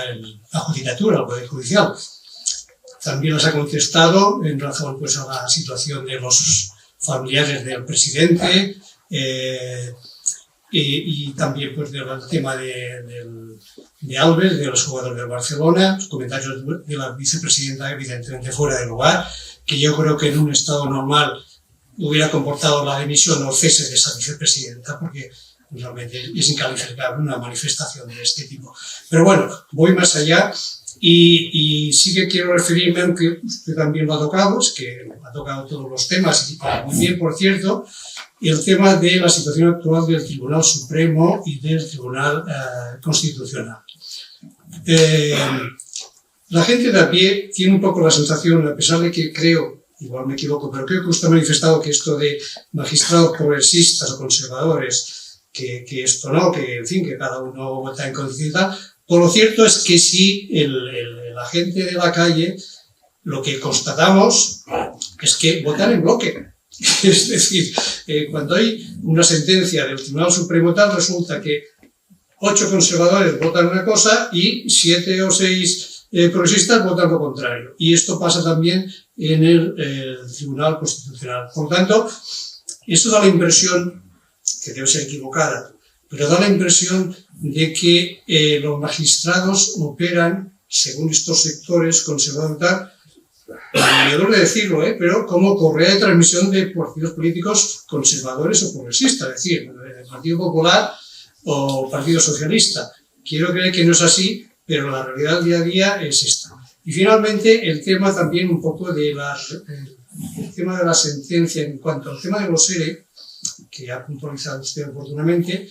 la Judicatura, el Poder Judicial. También las ha contestado en razón pues, a la situación de los familiares del presidente y también pues, del tema de Alves, de los jugadores del Barcelona, los comentarios de la vicepresidenta evidentemente fuera de lugar, que yo creo que en un estado normal hubiera comportado la dimisión o cese de esa vicepresidenta, porque realmente es incalificable una manifestación de este tipo. Pero bueno, voy más allá. Y sí que quiero referirme, aunque usted también lo ha tocado, es que ha tocado todos los temas, y muy bien, por cierto, el tema de la situación actual del Tribunal Supremo y del Tribunal Constitucional. La gente de a pie tiene un poco la sensación, a pesar de que creo, igual me equivoco, pero creo que usted ha manifestado que esto de magistrados progresistas o conservadores, que esto no, que en fin, que cada uno vota en conciencia. Por lo cierto es que si la gente de la calle, lo que constatamos es que votan en bloque. Es decir, cuando hay una sentencia del Tribunal Supremo tal, resulta que 8 conservadores votan una cosa y 7 o 6 progresistas votan lo contrario. Y esto pasa también en el Tribunal Constitucional. Por lo tanto, esto da la impresión, que debe ser equivocada, pero da la impresión de que los magistrados operan, según estos sectores conservadores, me duele decirlo, pero como correa de transmisión de partidos políticos conservadores o progresistas, es decir, el Partido Popular o Partido Socialista. Quiero creer que no es así, pero la realidad del día a día es esta. Y finalmente, el tema también un poco de el tema de la sentencia en cuanto al tema de los ERE, que ha puntualizado usted oportunamente,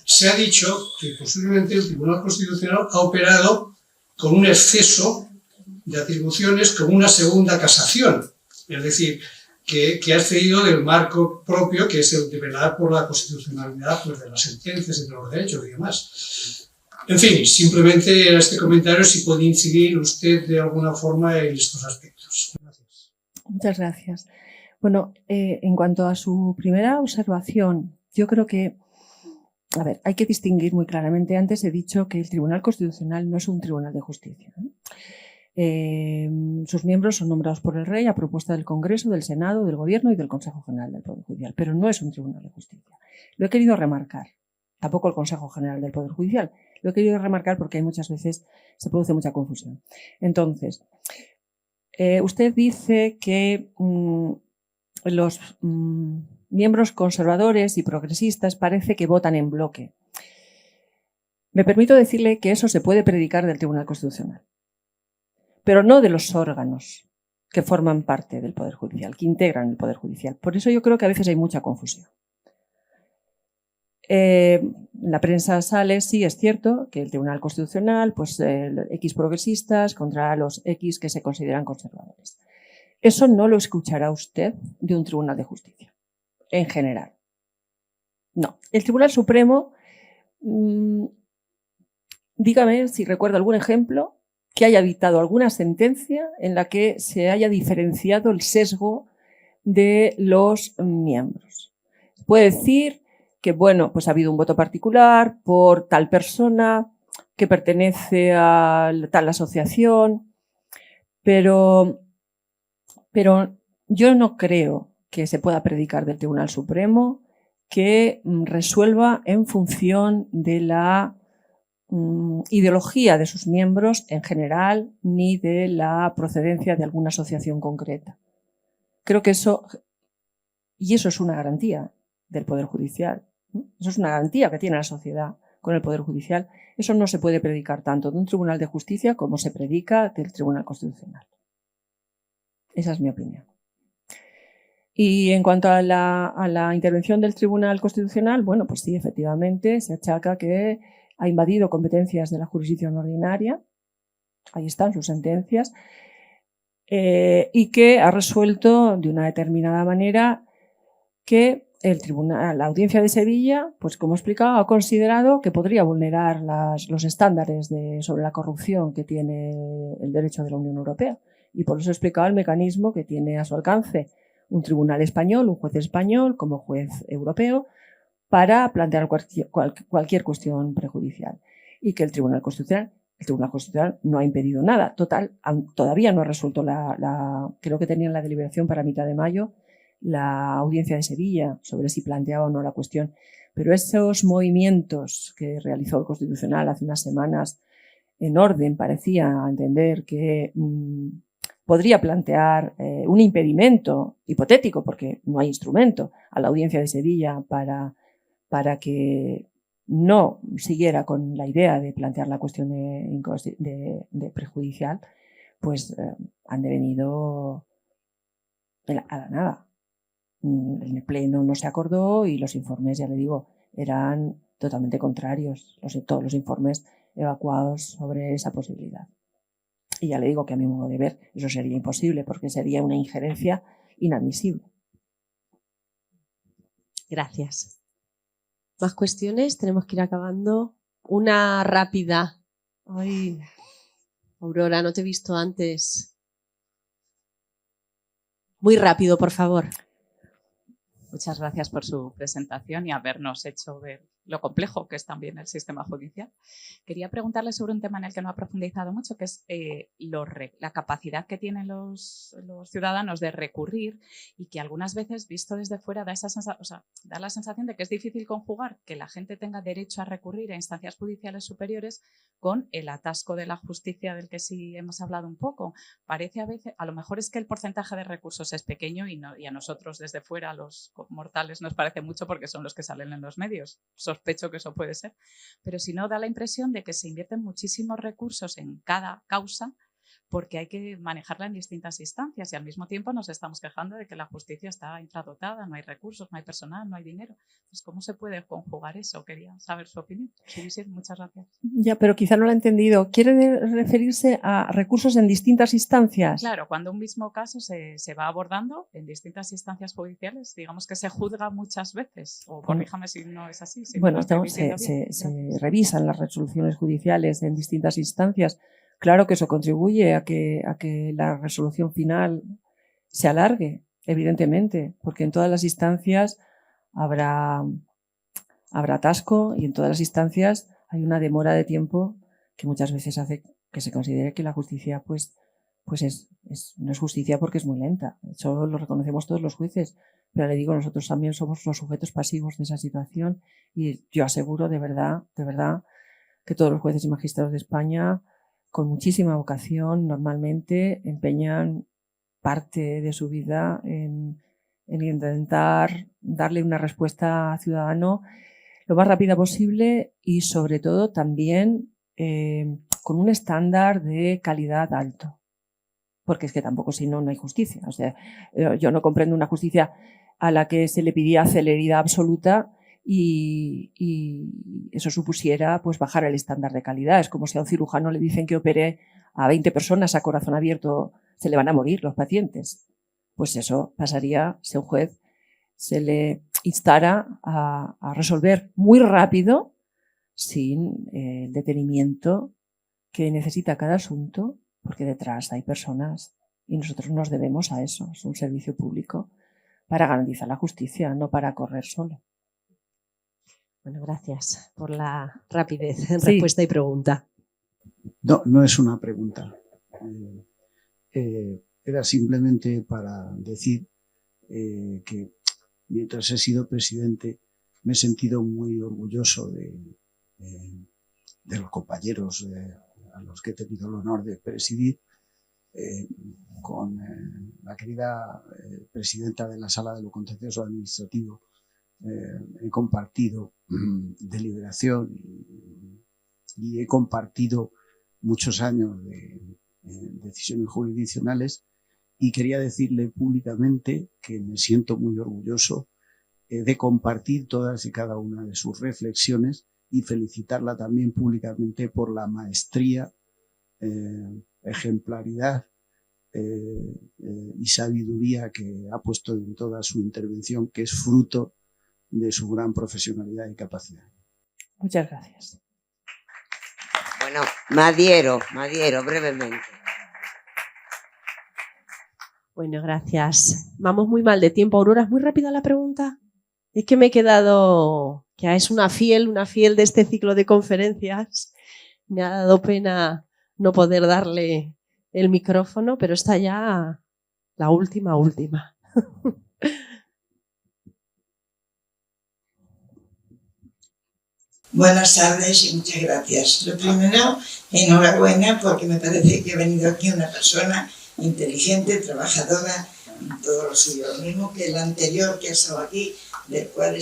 se ha dicho que posiblemente el Tribunal Constitucional ha operado con un exceso de atribuciones, con una segunda casación, es decir, que ha excedido del marco propio, que es el de velar por la constitucionalidad pues, de las sentencias y de los derechos y demás. En fin, simplemente era este comentario, si puede incidir usted de alguna forma en estos aspectos. Gracias. Muchas gracias. Bueno, en cuanto a su primera observación, yo creo que, a ver, hay que distinguir muy claramente. Antes he dicho que el Tribunal Constitucional no es un tribunal de justicia, ¿no? Sus miembros son nombrados por el Rey a propuesta del Congreso, del Senado, del Gobierno y del Consejo General del Poder Judicial, pero no es un tribunal de justicia. Lo he querido remarcar. Tampoco el Consejo General del Poder Judicial. Lo he querido remarcar porque hay muchas veces se produce mucha confusión. Entonces, usted dice que los miembros conservadores y progresistas parece que votan en bloque. Me permito decirle que eso se puede predicar del Tribunal Constitucional, pero no de los órganos que forman parte del Poder Judicial, que integran el Poder Judicial. Por eso yo creo que a veces hay mucha confusión. La prensa sale, sí, es cierto, que el Tribunal Constitucional, pues X progresistas contra los X que se consideran conservadores. Eso no lo escuchará usted de un Tribunal de Justicia, en general. No. El Tribunal Supremo, dígame si recuerda algún ejemplo que haya dictado alguna sentencia en la que se haya diferenciado el sesgo de los miembros. Puede decir que, bueno, pues ha habido un voto particular por tal persona que pertenece a tal asociación, pero yo no creo que se pueda predicar del Tribunal Supremo que resuelva en función de la ideología de sus miembros en general, ni de la procedencia de alguna asociación concreta. Creo que eso es una garantía del Poder Judicial. Eso es una garantía que tiene la sociedad con el Poder Judicial. Eso no se puede predicar tanto de un Tribunal de Justicia como se predica del Tribunal Constitucional. Esa es mi opinión. Y en cuanto a la intervención del Tribunal Constitucional, bueno, pues sí, efectivamente, se achaca que ha invadido competencias de la jurisdicción ordinaria, ahí están sus sentencias, y que ha resuelto de una determinada manera que la Audiencia de Sevilla, pues como he explicado, ha considerado que podría vulnerar los estándares sobre la corrupción que tiene el derecho de la Unión Europea. Y por eso he explicado el mecanismo que tiene a su alcance un tribunal español, un juez español como juez europeo, para plantear cualquier cuestión prejudicial. Y que el Tribunal Constitucional no ha impedido nada. Total, todavía no ha resuelto creo que tenían la deliberación para mitad de mayo, la Audiencia de Sevilla, sobre si planteaba o no la cuestión. Pero esos movimientos que realizó el Constitucional hace unas semanas, en orden, parecía entender que podría plantear un impedimento hipotético, porque no hay instrumento, a la Audiencia de Sevilla para que no siguiera con la idea de plantear la cuestión de prejudicial, pues han devenido a la nada. En el Pleno no se acordó y los informes, ya le digo, eran totalmente contrarios, todos los informes evacuados sobre esa posibilidad. Y ya le digo que a mi modo de ver eso sería imposible porque sería una injerencia inadmisible. Gracias. ¿Más cuestiones? Tenemos que ir acabando. Una rápida. Ay, Aurora, no te he visto antes. Muy rápido, por favor. Muchas gracias por su presentación y habernos hecho ver lo complejo que es también el sistema judicial. Quería preguntarle sobre un tema en el que no ha profundizado mucho, que es la capacidad que tienen los ciudadanos de recurrir, y que algunas veces, visto desde fuera, da la sensación de que es difícil conjugar que la gente tenga derecho a recurrir a instancias judiciales superiores con el atasco de la justicia del que sí hemos hablado un poco. Parece a veces, a lo mejor es que el porcentaje de recursos es pequeño y a nosotros desde fuera, a los mortales, nos parece mucho porque son los que salen en los medios. Sospecho que eso puede ser. Pero si no, da la impresión de que se invierten muchísimos recursos en cada causa porque hay que manejarla en distintas instancias y al mismo tiempo nos estamos quejando de que la justicia está infradotada, no hay recursos, no hay personal, no hay dinero. Entonces, ¿cómo se puede conjugar eso? Quería saber su opinión. Sí, muchas gracias. Ya, pero quizá no lo he entendido. ¿Quiere referirse a recursos en distintas instancias? Claro, cuando un mismo caso se va abordando en distintas instancias judiciales, digamos que se juzga muchas veces, o corríjame si no es así. Si bueno, no se revisan las resoluciones judiciales en distintas instancias. Claro que eso contribuye a que la resolución final se alargue, evidentemente, porque en todas las instancias habrá atasco y en todas las instancias hay una demora de tiempo que muchas veces hace que se considere que la justicia pues no es justicia porque es muy lenta. Eso lo reconocemos todos los jueces, pero le digo, nosotros también somos los sujetos pasivos de esa situación y yo aseguro de verdad que todos los jueces y magistrados de España, con muchísima vocación, normalmente empeñan parte de su vida en intentar darle una respuesta al ciudadano lo más rápida posible y sobre todo también con un estándar de calidad alto. Porque es que tampoco, si no, no hay justicia. O sea, yo no comprendo una justicia a la que se le pedía celeridad absoluta y eso supusiera pues bajar el estándar de calidad. Es como si a un cirujano le dicen que opere a 20 personas a corazón abierto, se le van a morir los pacientes. Pues eso pasaría si a un juez se le instara a resolver muy rápido, sin el detenimiento que necesita cada asunto, porque detrás hay personas y nosotros nos debemos a eso. Es un servicio público para garantizar la justicia, no para correr solo. Bueno, gracias por la rapidez en respuesta y pregunta. No es una pregunta. Era simplemente para decir que mientras he sido presidente me he sentido muy orgulloso de los compañeros a los que he tenido el honor de presidir. Con la querida presidenta de la Sala de lo Contencioso Administrativo he compartido deliberación y he compartido muchos años de decisiones jurisdiccionales y quería decirle públicamente que me siento muy orgulloso de compartir todas y cada una de sus reflexiones y felicitarla también públicamente por la maestría, ejemplaridad y sabiduría que ha puesto en toda su intervención, que es fruto de su gran profesionalidad y capacidad. Muchas gracias. Bueno, Madiero, brevemente. Bueno, gracias. Vamos muy mal de tiempo. Aurora, ¿es muy rápida la pregunta? Es que me he quedado, que es una fiel de este ciclo de conferencias. Me ha dado pena no poder darle el micrófono, pero está ya la última. Buenas tardes y muchas gracias. Lo primero, enhorabuena porque me parece que ha venido aquí una persona inteligente, trabajadora en todo lo suyo. Lo mismo que el anterior que ha estado aquí, del cual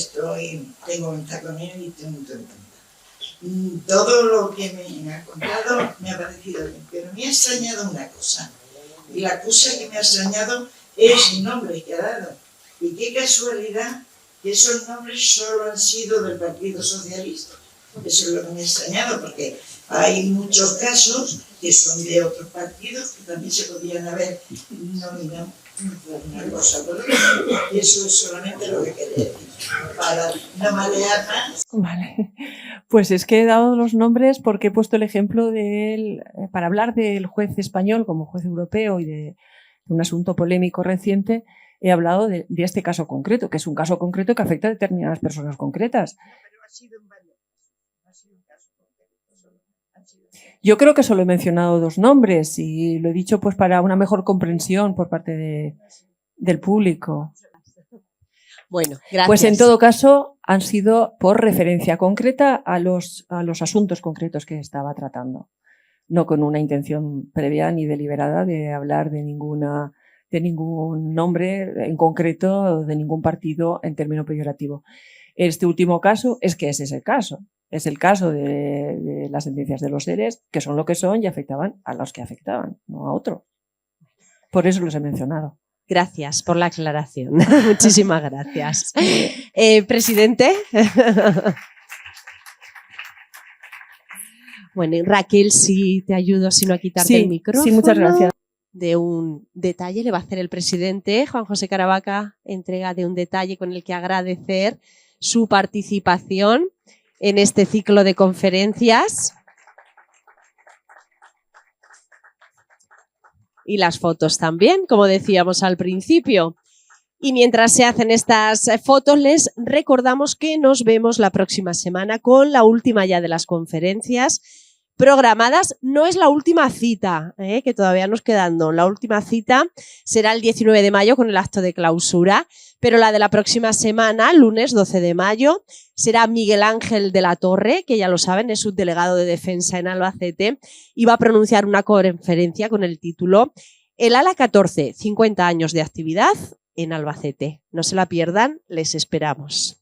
tengo amistad con él y estoy muy contenta. Todo lo que me ha contado me ha parecido bien, pero me ha extrañado una cosa. Y la cosa que me ha extrañado es el nombre que ha dado. Y qué casualidad que esos nombres solo han sido del Partido Socialista. Eso es lo que me ha extrañado, porque hay muchos casos que son de otros partidos que también se podrían haber nominado por una cosa por otra. Y eso es solamente lo que quería decir, para no malear más. Vale, pues es que he dado los nombres porque he puesto el ejemplo para hablar del juez español como juez europeo y de un asunto polémico reciente. He hablado de este caso concreto, que es un caso concreto que afecta a determinadas personas concretas. Yo creo que solo he mencionado 2 nombres y lo he dicho pues para una mejor comprensión por parte del público. Bueno, gracias. Pues en todo caso han sido por referencia concreta a los asuntos concretos que estaba tratando, no con una intención previa ni deliberada de hablar de ningún nombre en concreto, de ningún partido en término peyorativo. Este último caso es que ese es el caso. Es el caso de las sentencias de los ERES, que son lo que son y afectaban a los que afectaban, no a otros. Por eso los he mencionado. Gracias por la aclaración. Muchísimas gracias. Presidente. Bueno, Raquel, si te ayudo, si no a quitarte el micrófono. Sí, muchas gracias. De un detalle le va a hacer el presidente, Juan José Caravaca, entrega de un detalle con el que agradecer su participación en este ciclo de conferencias. Y las fotos también, como decíamos al principio. Y mientras se hacen estas fotos, les recordamos que nos vemos la próxima semana con la última ya de las conferencias programadas. No es la última cita, que todavía nos quedando. La última cita será el 19 de mayo con el acto de clausura, pero la de la próxima semana, lunes 12 de mayo, será Miguel Ángel de la Torre, que ya lo saben, es subdelegado de Defensa en Albacete, y va a pronunciar una conferencia con el título El Ala 14, 50 años de actividad en Albacete. No se la pierdan, les esperamos.